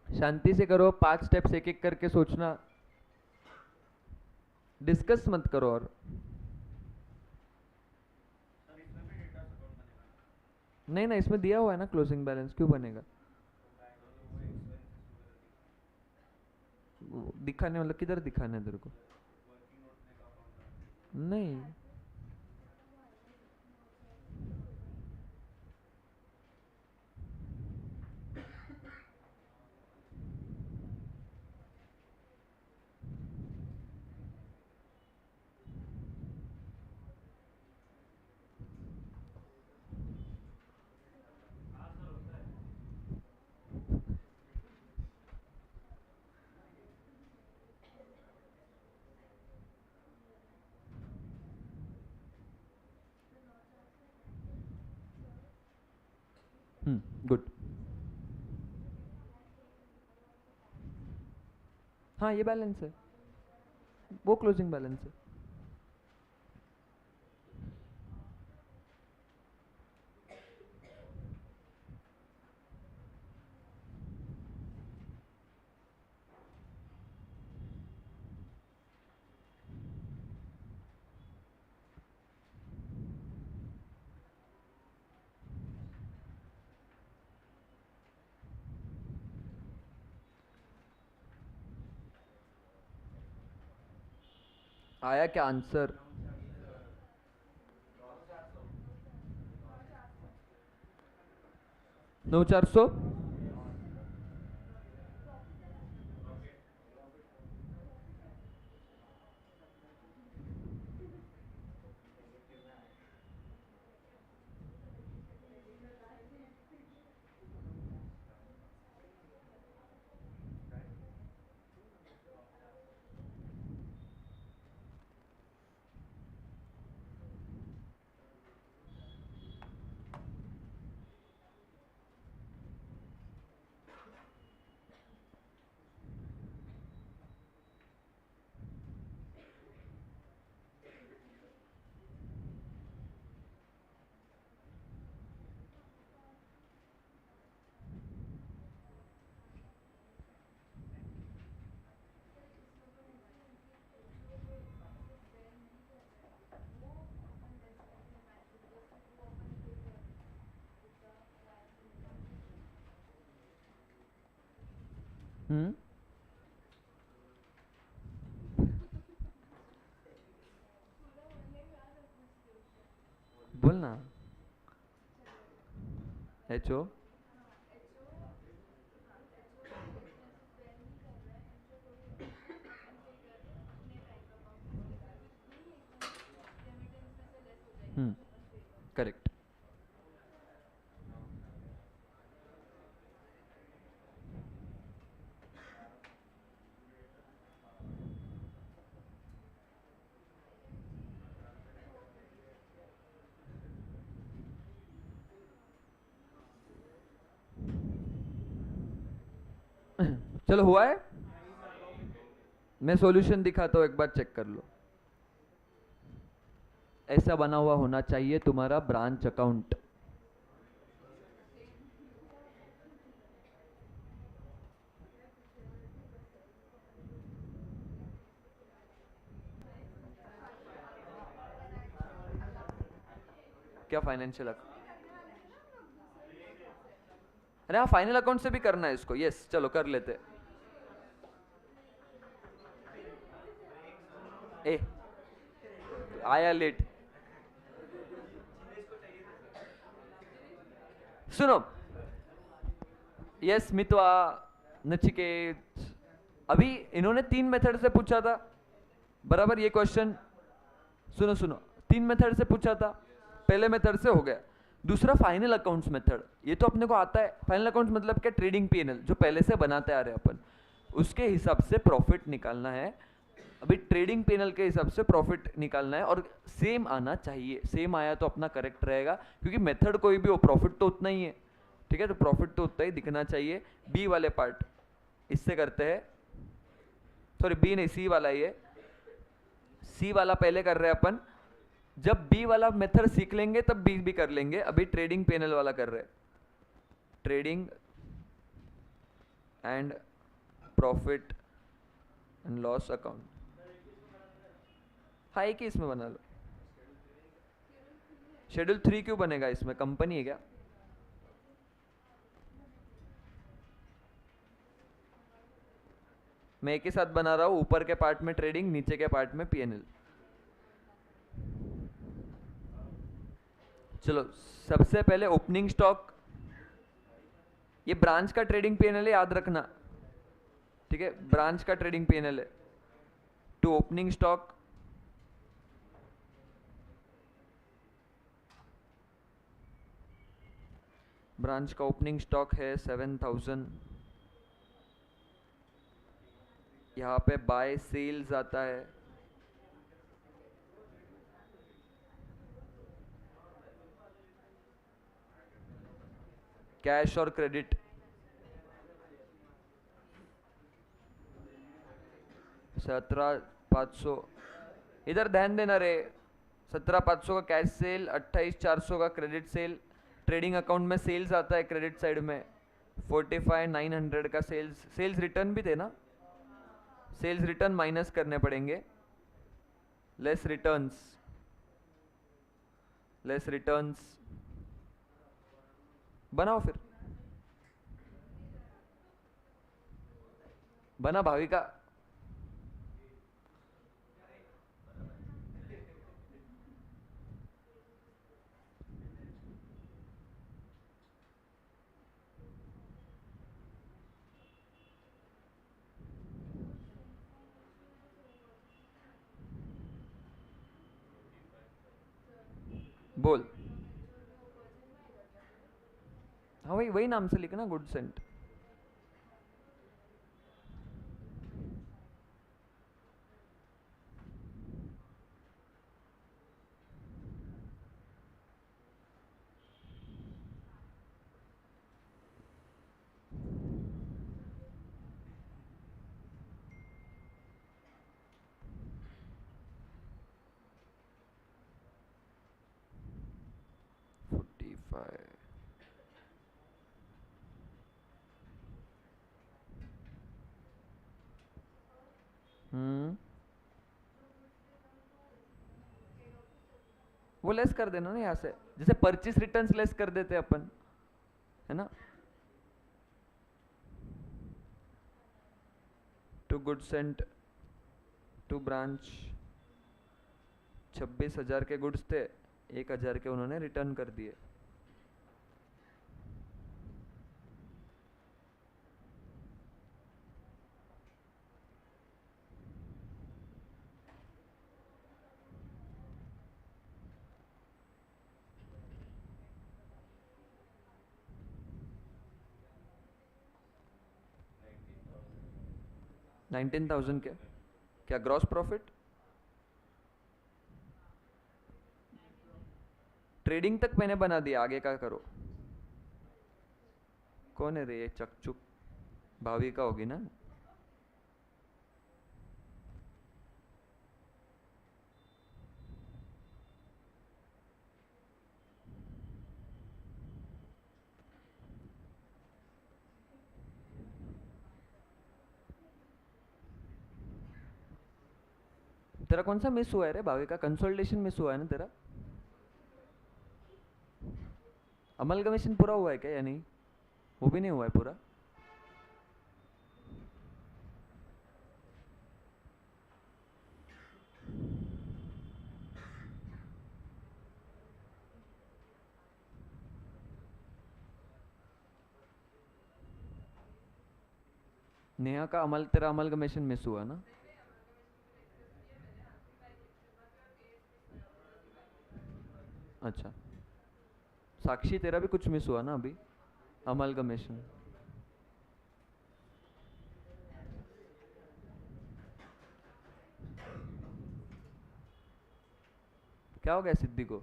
शांति से करो, 5 स्टेप्स एक एक करके सोचना, डिस्कस मत करो। और नहीं ना, इसमें दिया हुआ है ना क्लोजिंग बैलेंस, क्यों बनेगा। दिखाने मतलब किधर दिखाना है तेरे को, नहीं। गुड। हाँ ये बैलेंस है, वो क्लोजिंग बैलेंस है। आया क्या आंसर? 9,400। हम्म, बोलना। HO। करेक्ट। चलो हुआ है। मैं सॉल्यूशन दिखाता हूँ, एक बार चेक कर लो। ऐसा बना हुआ होना चाहिए तुम्हारा ब्रांच अकाउंट। क्या फाइनेंशियल? अरे हाँ, फाइनल अकाउंट से भी करना है इसको। यस, चलो कर लेते। ए, आया लेट। सुनो, यस मितवा, नचिकेत, अभी इन्होंने 3 मेथड से पूछा था बराबर ये क्वेश्चन। सुनो सुनो, 3 मेथड से पूछा था। पहले मेथड से हो गया। दूसरा फाइनल अकाउंट्स मेथड, ये तो अपने को आता है। फाइनल अकाउंट्स मतलब क्या? ट्रेडिंग पीएनएल जो पहले से बनाते आ रहे हैं अपन, उसके हिसाब से प्रॉफिट निकालना है। अभी ट्रेडिंग पीएनएल के हिसाब से प्रॉफिट निकालना है और सेम आना चाहिए। सेम आया तो अपना करेक्ट रहेगा, क्योंकि मेथड कोई भी हो, प्रॉफिट तो उतना ही है। ठीक है, तो प्रॉफिट तो उतना ही दिखना चाहिए। बी वाले पार्ट इससे करते हैं। सॉरी, बी नहीं, सी वाला ये। सी वाला पहले कर रहे हैं अपन। जब बी वाला मेथड सीख लेंगे तब बी भी कर लेंगे। अभी ट्रेडिंग पैनल वाला कर रहे हैं। Trading and profit and loss account. हाँ, एक ही इसमें बना लो। शेड्यूल 3 क्यों बनेगा इसमें? कंपनी है क्या? मैं एक ही साथ बना रहा हूं, ऊपर के पार्ट में ट्रेडिंग, नीचे के पार्ट में पीएनएल। चलो, सबसे पहले ओपनिंग स्टॉक। ये ब्रांच का ट्रेडिंग पीएनएल है, याद रखना। ठीक है, ब्रांच का ट्रेडिंग पीएनएल है। टू ओपनिंग स्टॉक, ब्रांच का ओपनिंग स्टॉक है 7,000। यहाँ पे बाय सेल्स आता है। कैश और क्रेडिट 17,500। इधर ध्यान देना रे। 17,500 का कैश सेल, 28,400 का क्रेडिट सेल। ट्रेडिंग अकाउंट में सेल्स आता है क्रेडिट साइड में। 45,900 का सेल्स। सेल्स रिटर्न भी थे ना? सेल्स रिटर्न माइनस करने पड़ेंगे। लेस रिटर्न्स, लेस रिटर्न्स बनाओ फिर। बना भाविका? बोल। हाँ वही वही नाम से लिखना, गुड सेंट। Forty five. वो लेस कर देना ना यहाँ से, जैसे परचेस रिटर्न्स लेस कर देते अपन, है ना। To good sent to branch, 26,000 के गुड्स थे, 1,000 के उन्होंने रिटर्न कर दिए। $19,000 के क्या ग्रॉस प्रॉफिट? ट्रेडिंग तक मैंने बना दिया, आगे का करो। कौन है रे ये चकचुक? भाविका होगी ना। तेरा कौन सा मिस हुआ है रे भाविका? कंसोलिडेशन मिस हुआ है ना तेरा? अमलगमेशन पूरा हुआ है क्या या नहीं? वो भी नहीं हुआ है पूरा। नेहा का अमल, तेरा अमलगमेशन मिस हुआ ना? अच्छा, साक्षी तेरा भी कुछ मिस हुआ ना अभी, अमलगमेशन। क्या हो गया सिद्धि को?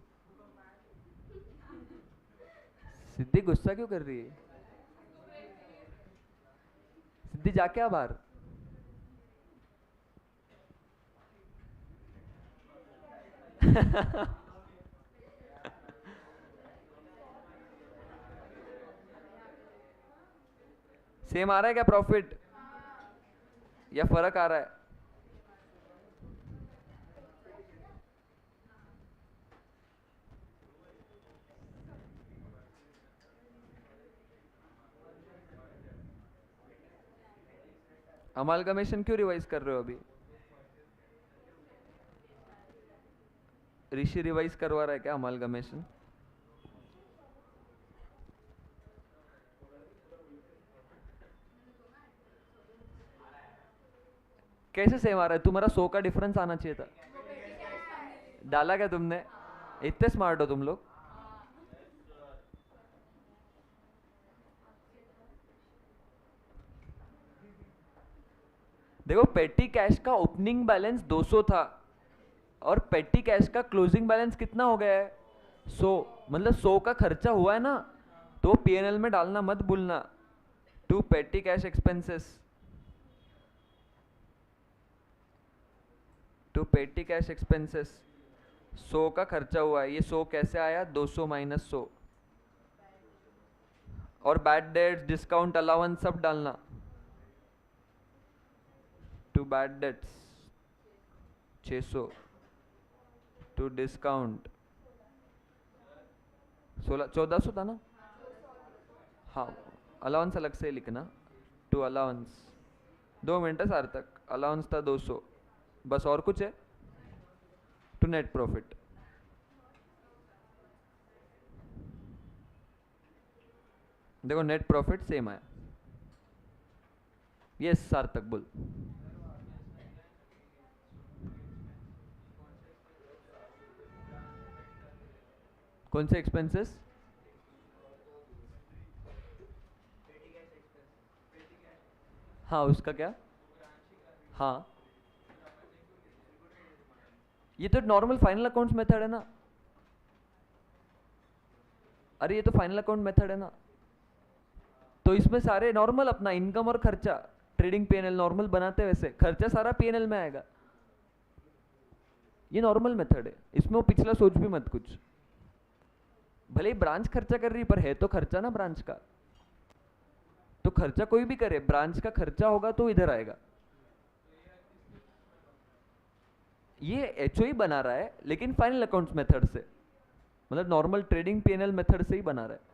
सिद्धि गुस्सा क्यों कर रही है? सिद्धि जाके आ बाहर। सेम आ रहा है क्या प्रॉफिट, या फर्क आ रहा है? अमालगमेशन क्यों रिवाइज कर रहे हो अभी? ऋषि रिवाइज करवा रहा है क्या अमालगमेशन? कैसे सेम आ रहा है? तुम्हारा 100 का डिफरेंस आना चाहिए था। डाला क्या तुमने? इतने स्मार्ट हो तुम लोग। देखो पेटी कैश का ओपनिंग बैलेंस 200 था, और पेटी कैश का क्लोजिंग बैलेंस कितना हो गया है? 100। मतलब 100 का खर्चा हुआ है ना, तो पीएनएल में डालना मत भूलना। To petty cash expenses, to petty cash expenses 100 का खर्चा हुआ है। ये 100 कैसे आया? 200 माइनस 100, और बैड डेट्स, डिस्काउंट, अलाउंस सब डालना। To bad debts 600, to discount 1400 था ना। हाँ, अलाउंस अलग से लिखना। टू अलाउंस, 2 मिनट है सार्थक। अलाउंस था 200, बस। और कुछ है? टू नेट प्रॉफिट, देखो नेट प्रॉफिट सेम आया। यस सार्थक बोल। कौन से एक्सपेंसेस? हाँ उसका क्या? हाँ ये तो नॉर्मल फाइनल अकाउंट्स मेथड है ना। अरे ये तो फाइनल अकाउंट मेथड है ना। तो इसमें सारे नॉर्मल अपना इनकम और खर्चा ट्रेडिंग पीएनएल नॉर्मल बनाते हैं, वैसे खर्चा सारा पीएनएल में आएगा। ये नॉर्मल मेथड है, इसमें वो पिछला सोच भी मत कुछ। भले ही ब्रांच खर्चा कर रही पर है तो खर्चा ना ब्रांच का। तो खर्चा कोई भी करे, ब्रांच का खर्चा होगा तो इधर आएगा। ये एचओई बना रहा है लेकिन फाइनल अकाउंट्स मेथड से, मतलब नॉर्मल ट्रेडिंग पीएनएल मेथड से ही बना रहा है।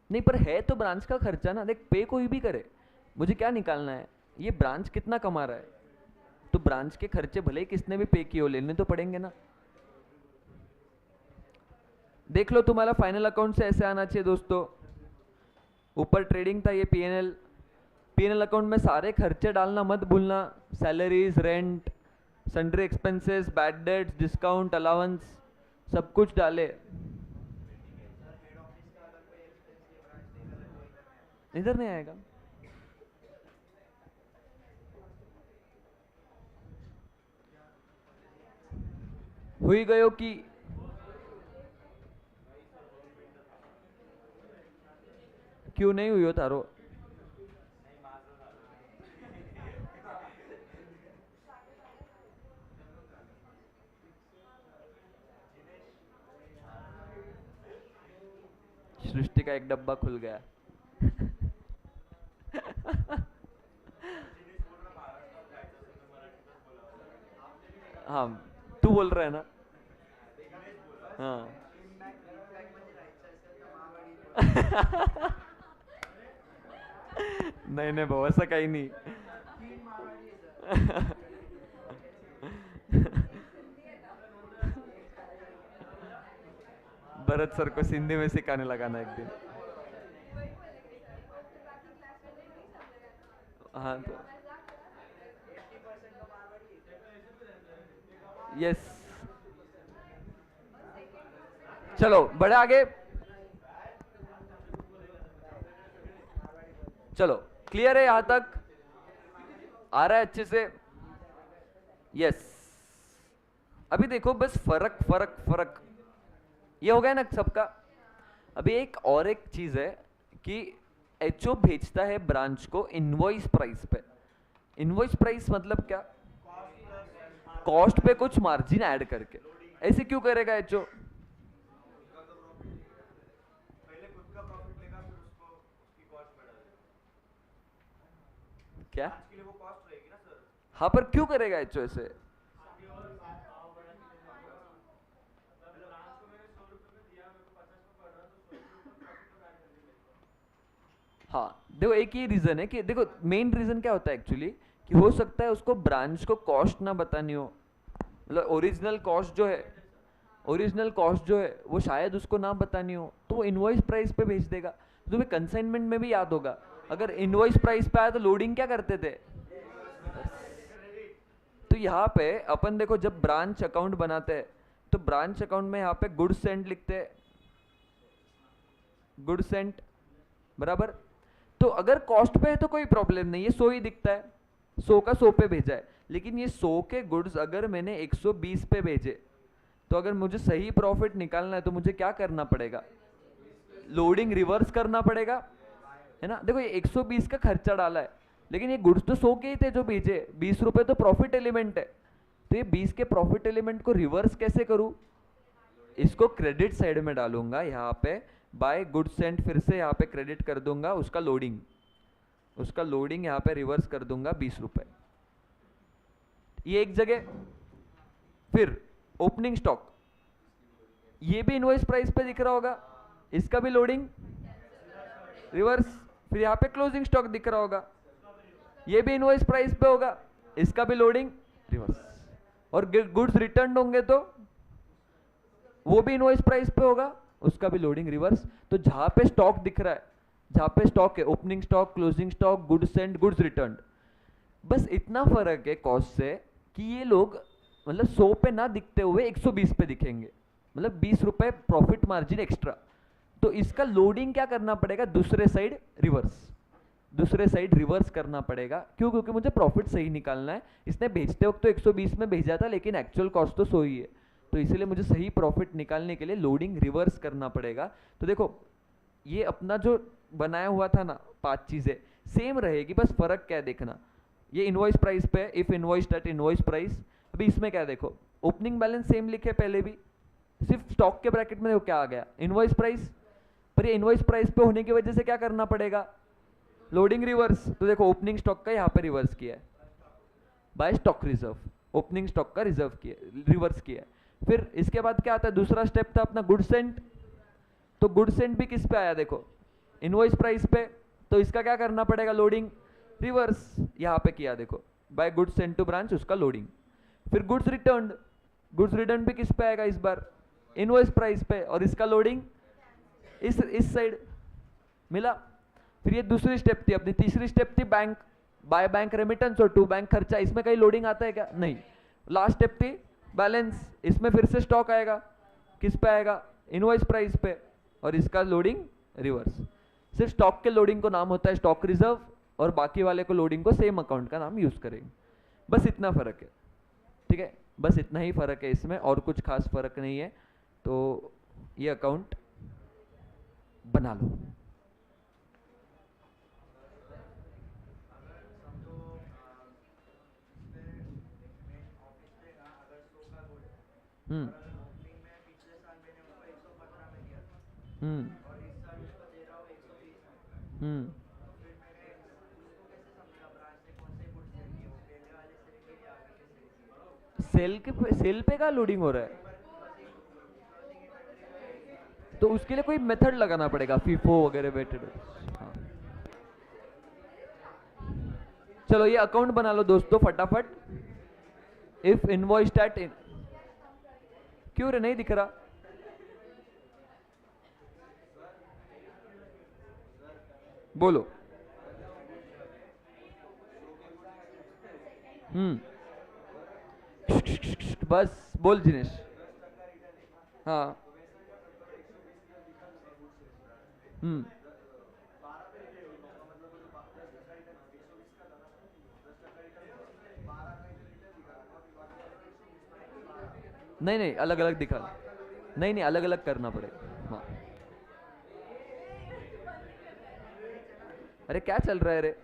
नहीं पर है तो ब्रांच का खर्चा ना। देख पे कोई भी करे, मुझे क्या निकालना है, ये ब्रांच कितना कमा रहा है, तो ब्रांच के खर्चे भले ही किसने भी पे किए हो लेने तो पड़ेंगे ना। देख लो तुम्हारा फाइनल अकाउंट से ऐसे आना चाहिए दोस्तों। ऊपर ट्रेडिंग था, ये पीएनएल। पीएनएल अकाउंट में सारे खर्चे डालना मत भूलना, salaries, rent, sundry expenses, bad debts, discount, allowance, सब कुछ डाले। इधर नहीं आएगा। हुई गयो कि क्यों नहीं हुई हो तारो? सृष्टि का एक डब्बा खुल गया। हाँ तू बोल रहा है ना। हाँ नहीं नहीं भाऊ ऐसा काही नहीं। भरत सर को सिंधी में सिखाने लगाना एक दिन। हाँ तो यस चलो बढ़े आगे। चलो क्लियर है यहां तक? आ रहा है अच्छे से? यस। अभी देखो बस फर्क फर्क फर्क ये हो गया ना सबका। अभी एक चीज है कि एचओ भेजता है ब्रांच को इनवॉइस प्राइस पे। इनवॉइस प्राइस मतलब क्या? कॉस्ट पे कुछ मार्जिन ऐड करके। ऐसे क्यों करेगा एचओ? क्या? हाँ पर क्यों करेगा एचओ ऐसे? हाँ देखो एक ही रीजन है कि देखो मेन रीजन क्या होता है एक्चुअली कि हो सकता है उसको ब्रांच को कॉस्ट ना बतानी हो, मतलब ओरिजिनल कॉस्ट जो है वो शायद उसको ना बतानी हो, तो वो इनवॉइस प्राइस पे भेज देगा। तो तुम्हें कंसाइनमेंट में भी याद होगा, अगर इनवॉइस प्राइस पे आया तो लोडिंग क्या करते थे? तो यहाँ पे अपन देखो जब ब्रांच अकाउंट बनाते हैं तो ब्रांच अकाउंट में यहाँ पे गुड्स सेंट लिखते हैं, गुड सेंट बराबर। तो अगर कॉस्ट पे है तो कोई प्रॉब्लम नहीं है, 100 ही दिखता है, 100 का 100 पे भेजा है। लेकिन ये 100 के गुड्स अगर मैंने 120 पे भेजे तो अगर मुझे सही प्रॉफिट निकालना है तो मुझे क्या करना पड़ेगा? लोडिंग रिवर्स करना पड़ेगा, है ना। देखो ये 120 का खर्चा डाला है लेकिन ये गुड्स तो 100 के ही थे जो भेजे, 20 रुपए तो प्रॉफिट एलिमेंट है। तो ये 20 के प्रॉफिट एलिमेंट को रिवर्स कैसे करूं? इसको क्रेडिट साइड में डालूंगा यहाँ पे, बाय गुड सेंट, फिर से यहाँ पे क्रेडिट कर दूंगा उसका लोडिंग यहाँ पे रिवर्स कर दूंगा 20 रुपए, ये एक जगह। फिर ओपनिंग स्टॉक, ये भी इनवॉइस प्राइस पे दिख रहा होगा, इसका भी लोडिंग रिवर्स। फिर यहाँ पे क्लोजिंग स्टॉक दिख रहा होगा, ये भी इनवॉइस प्राइस पे होगा, इसका भी लोडिंग रिवर्स। और गुड्स रिटर्न होंगे तो वो भी इनवॉइस प्राइस पे होगा, उसका भी लोडिंग रिवर्स। तो जहां पे स्टॉक दिख रहा है, जहां पे स्टॉक है, opening stock, closing stock, goods Saint, goods return, बस इतना फर्क है कॉस्ट से कि ये लोग मतलब 100 पे ना दिखते हुए 120 पे दिखेंगे, मतलब 20 रुपए प्रॉफिट मार्जिन एक्स्ट्रा। तो इसका लोडिंग क्या करना पड़ेगा, दूसरे साइड रिवर्स करना पड़ेगा। क्यों? क्योंकि मुझे प्रॉफिट सही निकालना है। इसने भेजते वक्त तो 120 में भेजा था, लेकिन एक्चुअल कॉस्ट तो 100 ही है, तो इसलिए मुझे सही प्रॉफिट निकालने के लिए लोडिंग रिवर्स करना पड़ेगा। तो देखो ये अपना जो बनाया हुआ था ना 5 चीजें सेम रहेगी, बस फर्क क्या है देखना। ये इनवॉइस प्राइस पे, if invoice at invoice price. अभी इसमें क्या देखो, ओपनिंग बैलेंस सेम लिखे पहले भी, सिर्फ स्टॉक के ब्रैकेट में देखो क्या आ गया, इनवॉइस प्राइस। पर ये इनवॉइस प्राइस पे होने की वजह से क्या करना पड़ेगा, लोडिंग रिवर्स। तो देखो ओपनिंग स्टॉक का यहाँ पे रिवर्स किया है by stock reserve, opening stock का रिजर्व किया, रिवर्स किया है। फिर इसके बाद क्या आता है, दूसरा स्टेप था अपना गुड सेंट। तो गुड सेंट भी किस पे आया देखो, इनवॉइस प्राइस पे। तो इसका क्या करना पड़ेगा, लोडिंग रिवर्स यहाँ पे किया देखो, by good sent to branch, उसका लोडिंग। फिर गुड्स रिटर्न भी किस पे आएगा इस बार, इनवॉइस प्राइस पे, और इसका लोडिंग इस साइड मिला। फिर ये दूसरी स्टेप थी अपनी। तीसरी स्टेप थी बैंक, बाय बैंक रेमिटेंस और टू बैंक खर्चा। इसमें कहीं लोडिंग आता है क्या, नहीं। लास्ट स्टेप थी बैलेंस, इसमें फिर से स्टॉक आएगा, किस पे आएगा, इनवॉइस प्राइस पे, और इसका लोडिंग रिवर्स। सिर्फ स्टॉक के लोडिंग को नाम होता है स्टॉक रिजर्व, और बाकी वाले को लोडिंग को सेम अकाउंट का नाम यूज करेंगे। बस इतना फर्क है, ठीक है, बस इतना ही फर्क है इसमें, और कुछ खास फर्क नहीं है। तो ये अकाउंट बना लो। हम्म हम्म हम्म सेल पे का लोडिंग हो रहा है, तो उसके लिए कोई मेथड लगाना पड़ेगा, फीफो वगैरह मेथड। हाँ। चलो ये अकाउंट बना लो दोस्तों फटाफट। इफ इनवॉइस एट, क्यों रे नहीं दिख रहा, बोलो। बस बोल जिनेश। हाँ। हम्म नहीं नहीं अलग अलग दिखा, नहीं नहीं अलग अलग करना पड़ेगा। हाँ। अरे क्या चल रहा है रे,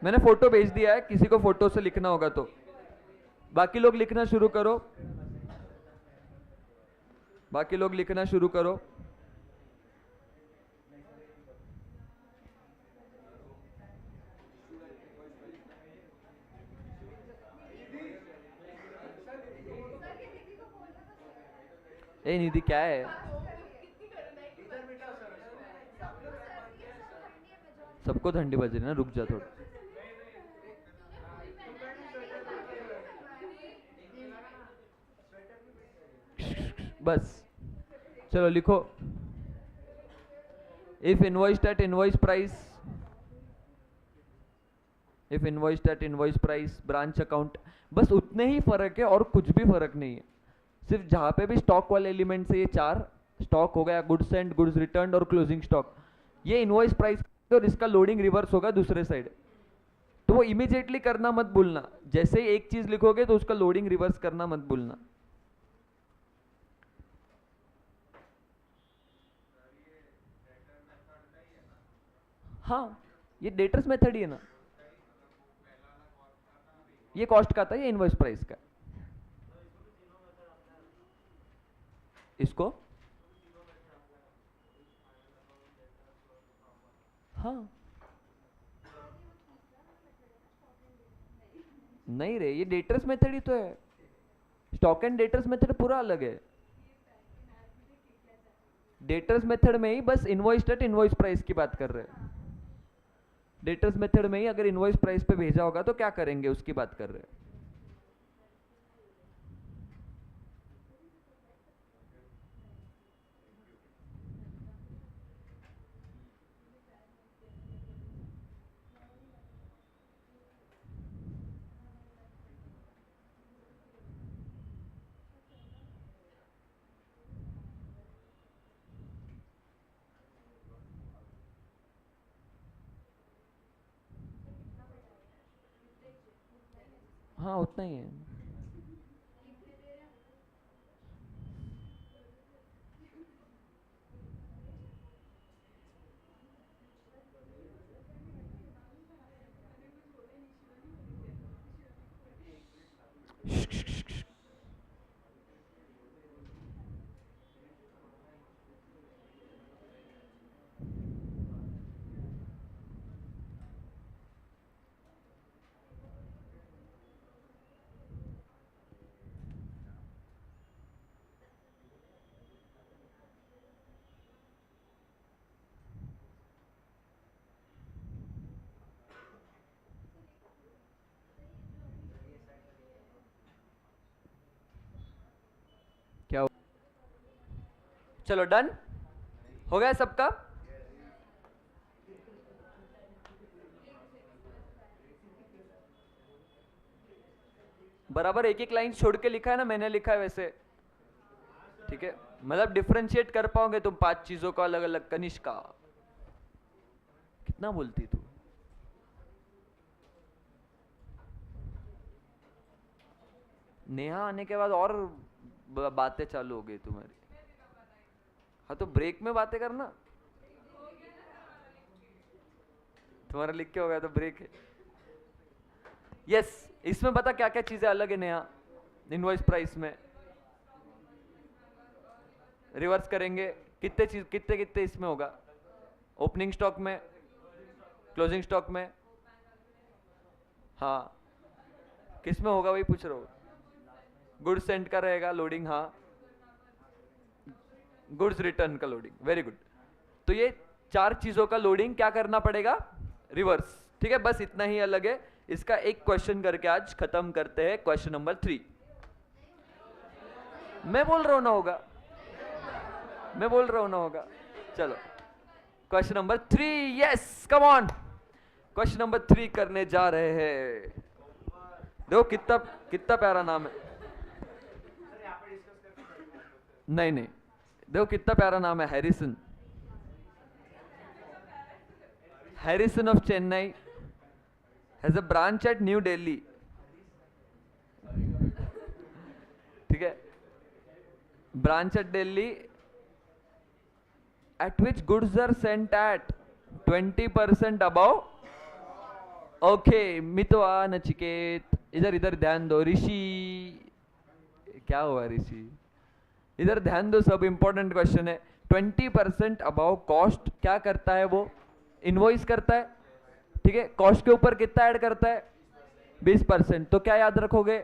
मैंने फोटो भेज दिया है, किसी को फोटो से लिखना होगा तो। बाकी लोग लिखना शुरू करो, बाकी लोग लिखना शुरू करो। ए निधि क्या है, सबको ठंडी बज रही है ना, रुक जा थोड़ा। बस चलो लिखो, if invoiced at invoice price, if invoiced at invoice price branch account. बस उतने ही फर्क है और कुछ भी फर्क नहीं है। सिर्फ जहां पे भी स्टॉक वाले एलिमेंट से, ये 4 स्टॉक हो गया, गुड्स सेंट, गुड्स रिटर्न और क्लोजिंग स्टॉक, ये इनवॉइस प्राइस, और इसका लोडिंग रिवर्स होगा दूसरे साइड। तो वो इमीडिएटली करना मत भूलना, जैसे ही एक चीज लिखोगे तो उसका लोडिंग रिवर्स करना मत भूलना। हाँ ये डेटर्स मेथड ही है ना, ये कॉस्ट का था, ये इनवॉइस प्राइस का। इसको हाँ नहीं रे, ये डेटर्स मेथड ही तो है, स्टॉक एंड डेटर्स मेथड पूरा अलग है। डेटर्स मेथड में ही बस इनवॉइस एट इनवॉइस प्राइस की बात कर रहे हैं। डेटर्स मेथड में ही अगर इनवॉइस प्राइस पे भेजा होगा तो क्या करेंगे उसकी बात कर रहे हैं। हाँ उतना ही है। क्या चलो डन हो गया सबका। बराबर एक एक लाइन छोड़ के लिखा है ना, मैंने लिखा है वैसे, ठीक है। मतलब डिफरेंशिएट कर पाओगे तुम 5 चीजों को अलग अलग। कनिष्का कितना बोलती तू? नेहा आने के बाद और बातें चालू हो गई तुम्हारी। हाँ तो ब्रेक में बातें करना, तुम्हारा लिख के हो गया तो ब्रेक है। यस इसमें बता क्या क्या चीजें अलग है नेहा इनवॉइस प्राइस में। रिवर्स करेंगे कितने चीज, कितने कितने इसमें होगा? ओपनिंग स्टॉक में, क्लोजिंग स्टॉक में, हाँ किस में होगा वही पूछ रहा हूँ। गुड्स सेंड का रहेगा लोडिंग, हाँ गुड्स रिटर्न का लोडिंग, वेरी गुड। तो ये 4 चीजों का लोडिंग क्या करना पड़ेगा? रिवर्स, ठीक है। बस इतना ही अलग है। इसका एक क्वेश्चन करके आज खत्म करते हैं। क्वेश्चन नंबर 3 मैं बोल रहा हूं ना होगा, मैं बोल रहा हूं ना होगा। चलो question number 3, yes come on. Question number 3 करने जा रहे हैं। देखो कितना कितना प्यारा नाम है। नहीं नहीं, देखो कितना प्यारा नाम है, Harrison. Harrison of Chennai has a branch at new Delhi, ठीक है। Branch at Delhi at which goods are sent at 20% above। Okay मितवा नचिकेत, इधर इधर ध्यान दो। ऋषि क्या हुआ ऋषि? इधर ध्यान दो, सब इंपॉर्टेंट क्वेश्चन है। 20% अबाउ कॉस्ट क्या करता है? वो इनवॉइस करता है, ठीक है। कॉस्ट के ऊपर कितना ऐड करता है? 20%। तो क्या याद रखोगे?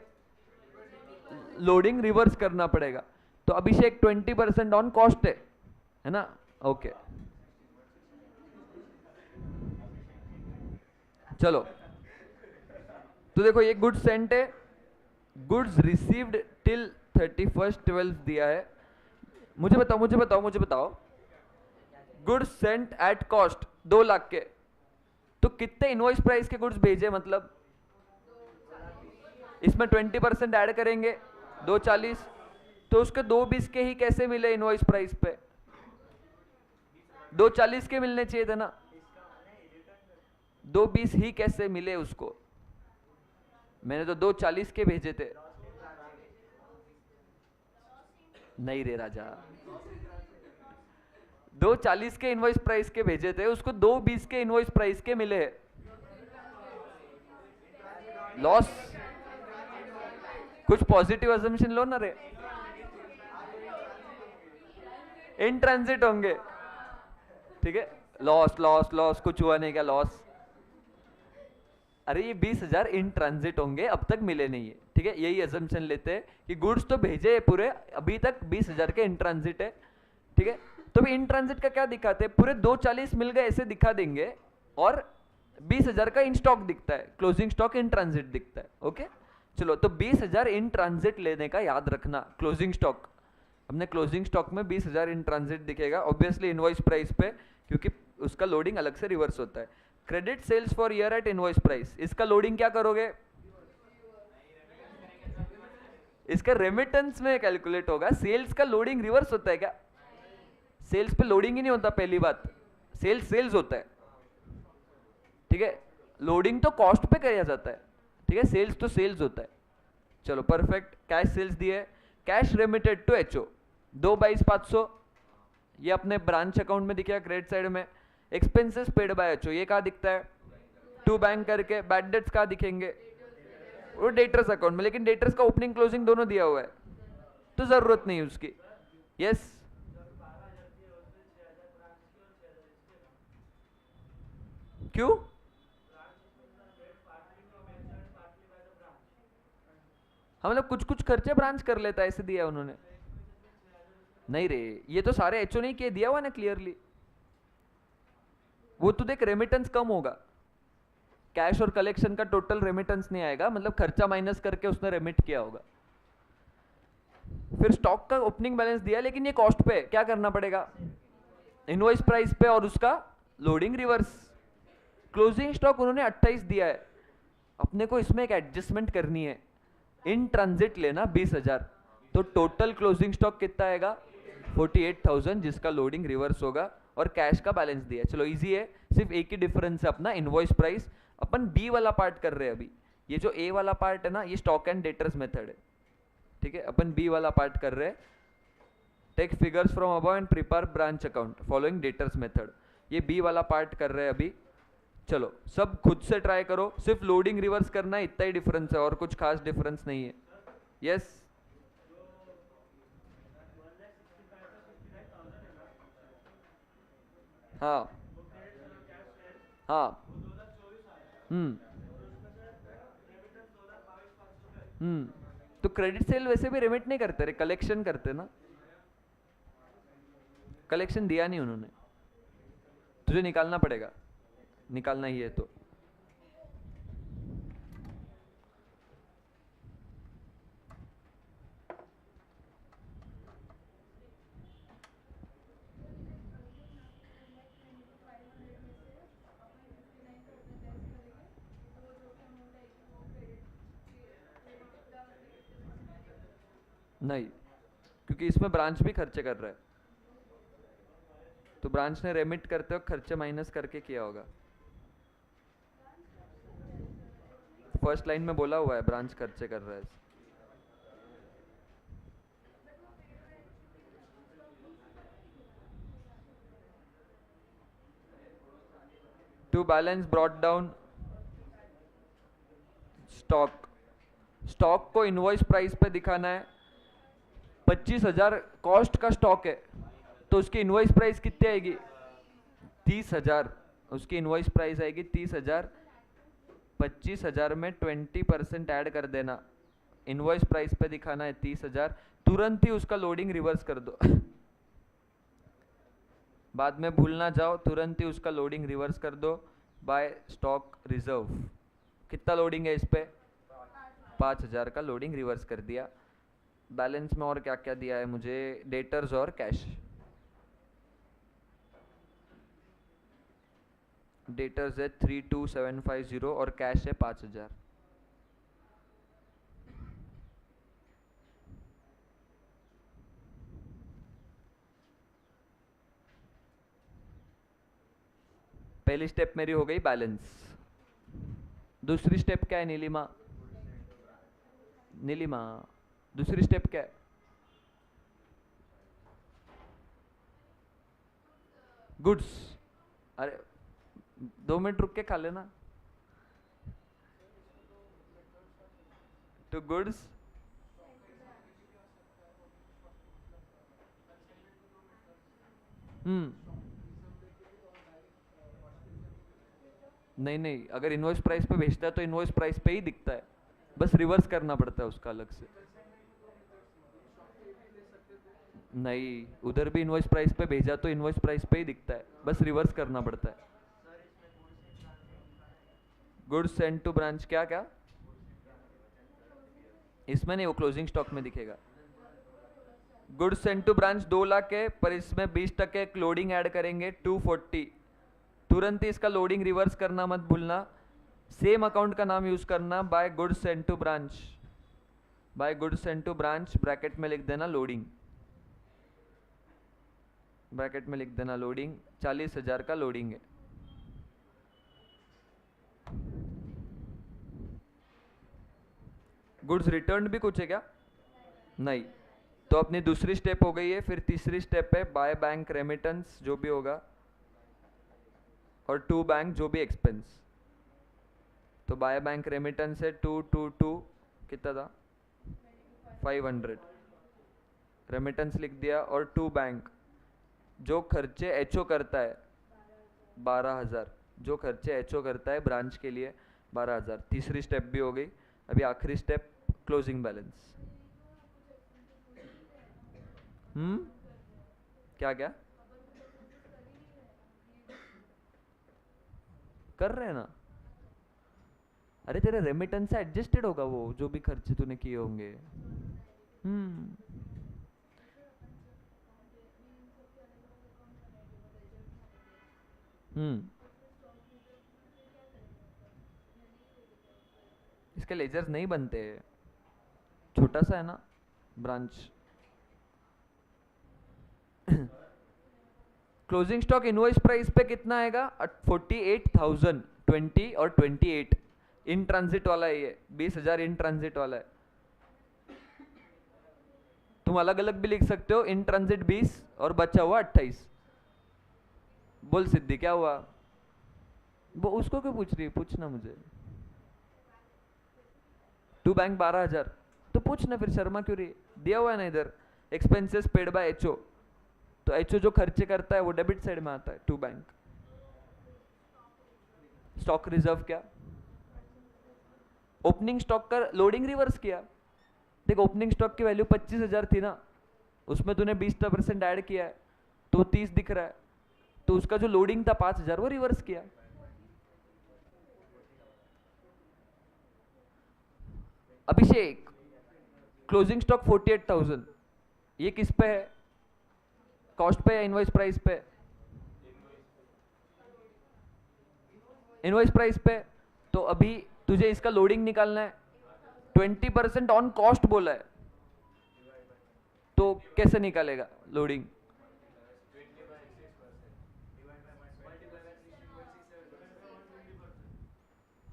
लोडिंग रिवर्स करना पड़ेगा। तो अभिषेक 20% ऑन कॉस्ट है ना? ओके चलो तो देखो ये गुड्स सेंट है, गुड्स रिसीव्ड टिल 31/12 दिया है। मुझे बताओ मुझे बताओ मुझे बताओ, goods Saint at cost 2 lakh के, तो कितने इनवॉइस प्राइस के गुड्स भेजे? मतलब इसमें 20% ऐड करेंगे 240, तो उसके 220 के ही कैसे मिले इनवॉइस प्राइस पे? 240 के मिलने चाहिए थे ना, 220 ही कैसे मिले उसको? मैंने तो 240 के भेजे थे। नहीं रे राजा, 240 के इनवॉइस प्राइस के भेजे थे, उसको 220 के इनवॉइस प्राइस के मिले। लॉस, कुछ पॉजिटिव अजम्पशन लो ना रे। इन ट्रांजिट होंगे, ठीक है। लॉस लॉस लॉस, कुछ हुआ नहीं क्या लॉस? अरे ये 20,000 इन ट्रांजिट होंगे, अब तक मिले नहीं है, ठीक है। यही अजम्पशन लेते हैं कि गुड्स तो भेजे पूरे, अभी तक 20,000 के इन ट्रांजिट है, ठीक है। तो इन ट्रांजिट का क्या दिखाते हैं? पूरे 240 मिल गए ऐसे दिखा देंगे, और 20,000 का इन स्टॉक दिखता है, क्लोजिंग स्टॉक इन ट्रांजिट दिखता है। ओके चलो, तो 20,000 इन ट्रांजिट लेने का याद रखना। क्लोजिंग स्टॉक, हमने क्लोजिंग स्टॉक में 20,000 इन ट्रांजिट दिखेगा ऑब्वियसली इनवॉइस प्राइस पे, क्योंकि उसका लोडिंग अलग से रिवर्स होता है। Credit sales for year at invoice price, इसका लोडिंग क्या करोगे? इसका रेमिटेंस में कैलकुलेट होगा। सेल्स का लोडिंग रिवर्स होता है क्या? सेल्स पे लोडिंग ही नहीं होता, पहली बात। सेल्स सेल्स होता है, ठीक है। लोडिंग तो कॉस्ट पे किया जाता है, ठीक है, सेल्स तो सेल्स होता है। चलो परफेक्ट, कैश सेल्स दिए, कैश रेमिटेड टू एचओ 2/22,500, ये अपने ब्रांच अकाउंट में दिखेगा क्रेडिट साइड में। एक्सपेंसेस पेड बाय एचओ ये कहाँ दिखता है, टू बैंक करके। बैड डेट्स कहाँ दिखेंगे, वो डेटर्स अकाउंट में, लेकिन डेटर्स का ओपनिंग क्लोजिंग दोनों दिया हुआ है तो जरूरत नहीं है उसकी। यस क्यों, हम लोग कुछ कुछ खर्चे ब्रांच कर लेता है, ऐसे दिया उन्होंने। नहीं रे, ये तो सारे एचओ नहीं किए, दिया हुआ ना क्लियरली। वो तो देख रेमिटेंस कम होगा, कैश और कलेक्शन का टोटल रेमिटेंस नहीं आएगा, मतलब खर्चा माइनस करके उसने रेमिट किया होगा। फिर स्टॉक का ओपनिंग बैलेंस दिया, लेकिन ये कॉस्ट पे क्या करना पड़ेगा, इनवॉइस प्राइस पे और उसका लोडिंग रिवर्स। क्लोजिंग स्टॉक उन्होंने 28 दिया है, अपने को इसमें एक एडजस्टमेंट करनी है। इन ट्रांजिट लेना 20,000, तो टोटल क्लोजिंग स्टॉक कितना आएगा 48,000, जिसका लोडिंग रिवर्स होगा, और कैश का बैलेंस दिया है। चलो इजी है, सिर्फ एक ही डिफरेंस है अपना, इनवॉइस प्राइस। अपन बी वाला पार्ट कर रहे हैं अभी, ये जो ए वाला पार्ट है ना, ये स्टॉक एंड डेटर्स मेथड है, ठीक है। अपन बी वाला पार्ट कर रहे हैं, take figures from above and prepare branch account following debtors method, ये बी वाला पार्ट कर रहे हैं अभी। चलो सब खुद से ट्राई करो, सिर्फ लोडिंग रिवर्स करना है, इतना ही डिफरेंस है, और कुछ खास डिफरेंस नहीं है। यस हाँ हाँ हम्म तो क्रेडिट सेल वैसे भी रेमिट नहीं करते रे, कलेक्शन करते ना, कलेक्शन दिया नहीं उन्होंने, तुझे निकालना पड़ेगा, निकालना ही है तो। नहीं, क्योंकि इसमें ब्रांच भी खर्चे कर रहा है, तो ब्रांच ने रेमिट करते वक्त खर्चे माइनस करके किया होगा। फर्स्ट लाइन में बोला हुआ है ब्रांच खर्चे कर रहा है। To balance brought down stock, stock को इनवॉइस प्राइस पे दिखाना है। 25,000 कॉस्ट का स्टॉक है, तो उसकी इनवॉइस प्राइस कितनी आएगी 30,000, उसकी इनवॉइस प्राइस आएगी 30,000। 25,000 में 20% ऐड कर देना, इनवॉइस प्राइस पे दिखाना है 30,000, तुरंत ही उसका लोडिंग रिवर्स कर दो बाद में भूल ना जाओ, तुरंत ही उसका लोडिंग रिवर्स कर दो बाय स्टॉक रिजर्व। कितना लोडिंग है इस पे 5,000 का लोडिंग रिवर्स कर दिया। बैलेंस में और क्या क्या दिया है मुझे, डेटर्स और कैश। डेटर्स है 32,750 और कैश है 5,000। पहली स्टेप मेरी हो गई बैलेंस। दूसरी स्टेप क्या है नीलिमा, नीलिमा दूसरी स्टेप क्या है, गुड्स। अरे 2 मिनट रुक के खा लेना। टू गुड्स नहीं नहीं, अगर इनवॉइस प्राइस पे भेजता है तो इनवॉइस प्राइस पे ही दिखता है, बस रिवर्स करना पड़ता है उसका अलग से। नहीं, उधर भी इनवॉइस प्राइस पे भेजा तो इनवॉइस प्राइस पे ही दिखता है, बस रिवर्स करना पड़ता है। गुड्स सेंड टू ब्रांच क्या क्या, इसमें नहीं, वो क्लोजिंग स्टॉक में दिखेगा। Goods send to branch 2 lakh है, पर इसमें 20% लोडिंग ऐड करेंगे 240, तुरंत ही इसका लोडिंग रिवर्स करना मत भूलना। सेम अकाउंट का नाम यूज करना, by goods send to branch, by goods send to branch bracket में लिख देना लोडिंग, ब्रैकेट में लिख देना लोडिंग, 40,000 का लोडिंग है। गुड्स रिटर्न भी कुछ है क्या? नहीं। तो अपनी दूसरी स्टेप हो गई है। फिर तीसरी स्टेप है बाय बैंक रेमिटेंस जो भी होगा, और टू बैंक जो भी एक्सपेंस। तो बाय बैंक रेमिटेंस है 222 कितना था 500, रेमिटेंस लिख दिया। और टू बैंक जो खर्चे एचओ करता है 12,000, जो खर्चे एचओ करता है ब्रांच के लिए 12,000। तीसरी स्टेप भी हो गई। अभी आखिरी स्टेप क्लोजिंग बैलेंस। क्या क्या कर रहे हैं ना? अरे तेरे रेमिटेंस से एडजस्टेड होगा वो जो भी खर्चे तूने किए होंगे। हम्म हम्म इसके लेजर्स नहीं बनते, छोटा सा है ना branch. Closing stock invoice price पे कितना आएगा? 48,000, 20 और 28 इन ट्रांजिट वाला है ये, 20,000 इन ट्रांजिट वाला है। तुम अलग अलग भी लिख सकते हो, इन ट्रांजिट 20 और बचा हुआ 28। बोल सिद्धि क्या हुआ? वो उसको क्यों पूछ रही है? पूछना मुझे। टू बैंक 12,000 तो पूछना फिर, शर्मा क्यों रही? दिया हुआ है ना इधर, एक्सपेंसेस पेड बाय एचओ। तो एचओ जो खर्चे करता है वो डेबिट साइड में आता है टू बैंक। स्टॉक रिजर्व क्या? ओपनिंग स्टॉक का लोडिंग रिवर्स किया। देख ओपनिंग स्टॉक की वैल्यू 25,000 थी ना, उसमें तूने 20% ऐड किया है तो 30 दिख रहा है। तो उसका जो लोडिंग था 5,000 वो रिवर्स किया। अभिषेक क्लोजिंग स्टॉक 48,000 ये किस पे है? कॉस्ट पे या इनवॉइस प्राइस पे? इनवॉइस प्राइस पे। तो अभी तुझे इसका लोडिंग निकालना है, 20% ऑन कॉस्ट बोला है, तो कैसे निकालेगा लोडिंग?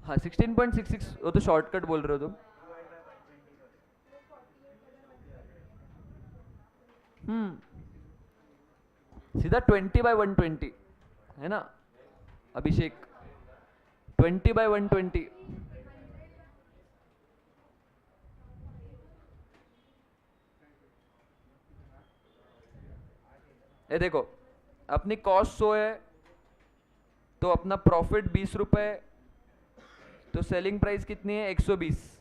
हाँ 16.66 वो तो शॉर्टकट बोल रहे हो तुम। सीधा 20/120 है ना अभिषेक? 20/120। ये देखो अपनी कॉस्ट 100 है तो अपना प्रॉफिट 20 रुपए, तो सेलिंग प्राइस कितनी है? 120।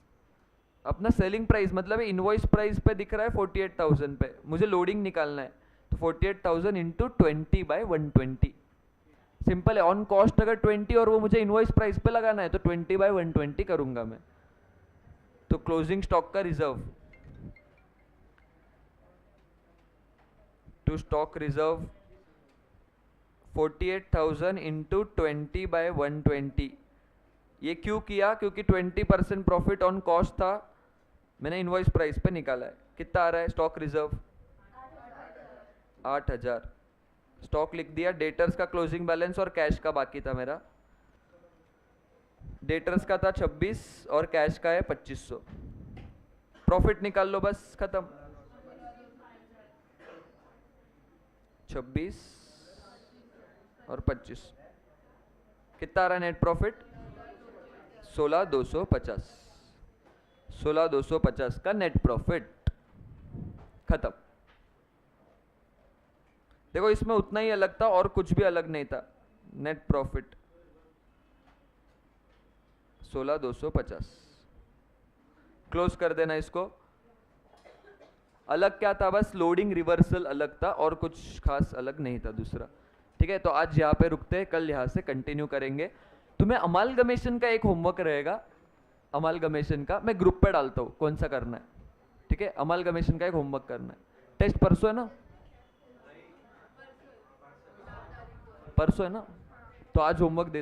अपना सेलिंग प्राइस मतलब इनवॉइस प्राइस पे दिख रहा है 48,000 पे, मुझे लोडिंग निकालना है तो 48,000 इंटू 20/120। सिंपल है। ऑन कॉस्ट अगर 20 और वो मुझे इनवॉइस प्राइस पे लगाना है तो 20/120 करूंगा मैं। तो क्लोजिंग स्टॉक का reserve, to stock reserve 48,000 into 20/120। ये क्यों किया? क्योंकि 20% प्रॉफिट ऑन कॉस्ट था, मैंने इनवॉइस प्राइस पे निकाला है। कितना आ रहा है स्टॉक रिजर्व? 8,000। स्टॉक लिख दिया। डेटर्स का क्लोजिंग बैलेंस और कैश का बाकी था मेरा। डेटर्स का था 26 और कैश का है 2500। प्रॉफिट निकाल लो बस, खत्म। 26 और 25 कितना आ रहा है नेट प्रॉफिट? 16,250। 16,250 का नेट प्रॉफिट, खत्म। देखो इसमें उतना ही अलग था और कुछ भी अलग नहीं था। Net profit 16,250। क्लोज कर देना इसको। अलग क्या था? बस लोडिंग रिवर्सल अलग था और कुछ खास अलग नहीं था दूसरा। ठीक है, तो आज यहाँ पे रुकते हैं, कल यहाँ से कंटिन्यू करेंगे। तुम्हें अमालगमेशन का एक होमवर्क रहेगा, अमालगमेशन का मैं ग्रुप पे डालता हूँ कौन सा करना है। ठीक है, अमालगमेशन का एक होमवर्क करना है। टेस्ट परसों है ना? परसों है ना? तो आज होमवर्क दे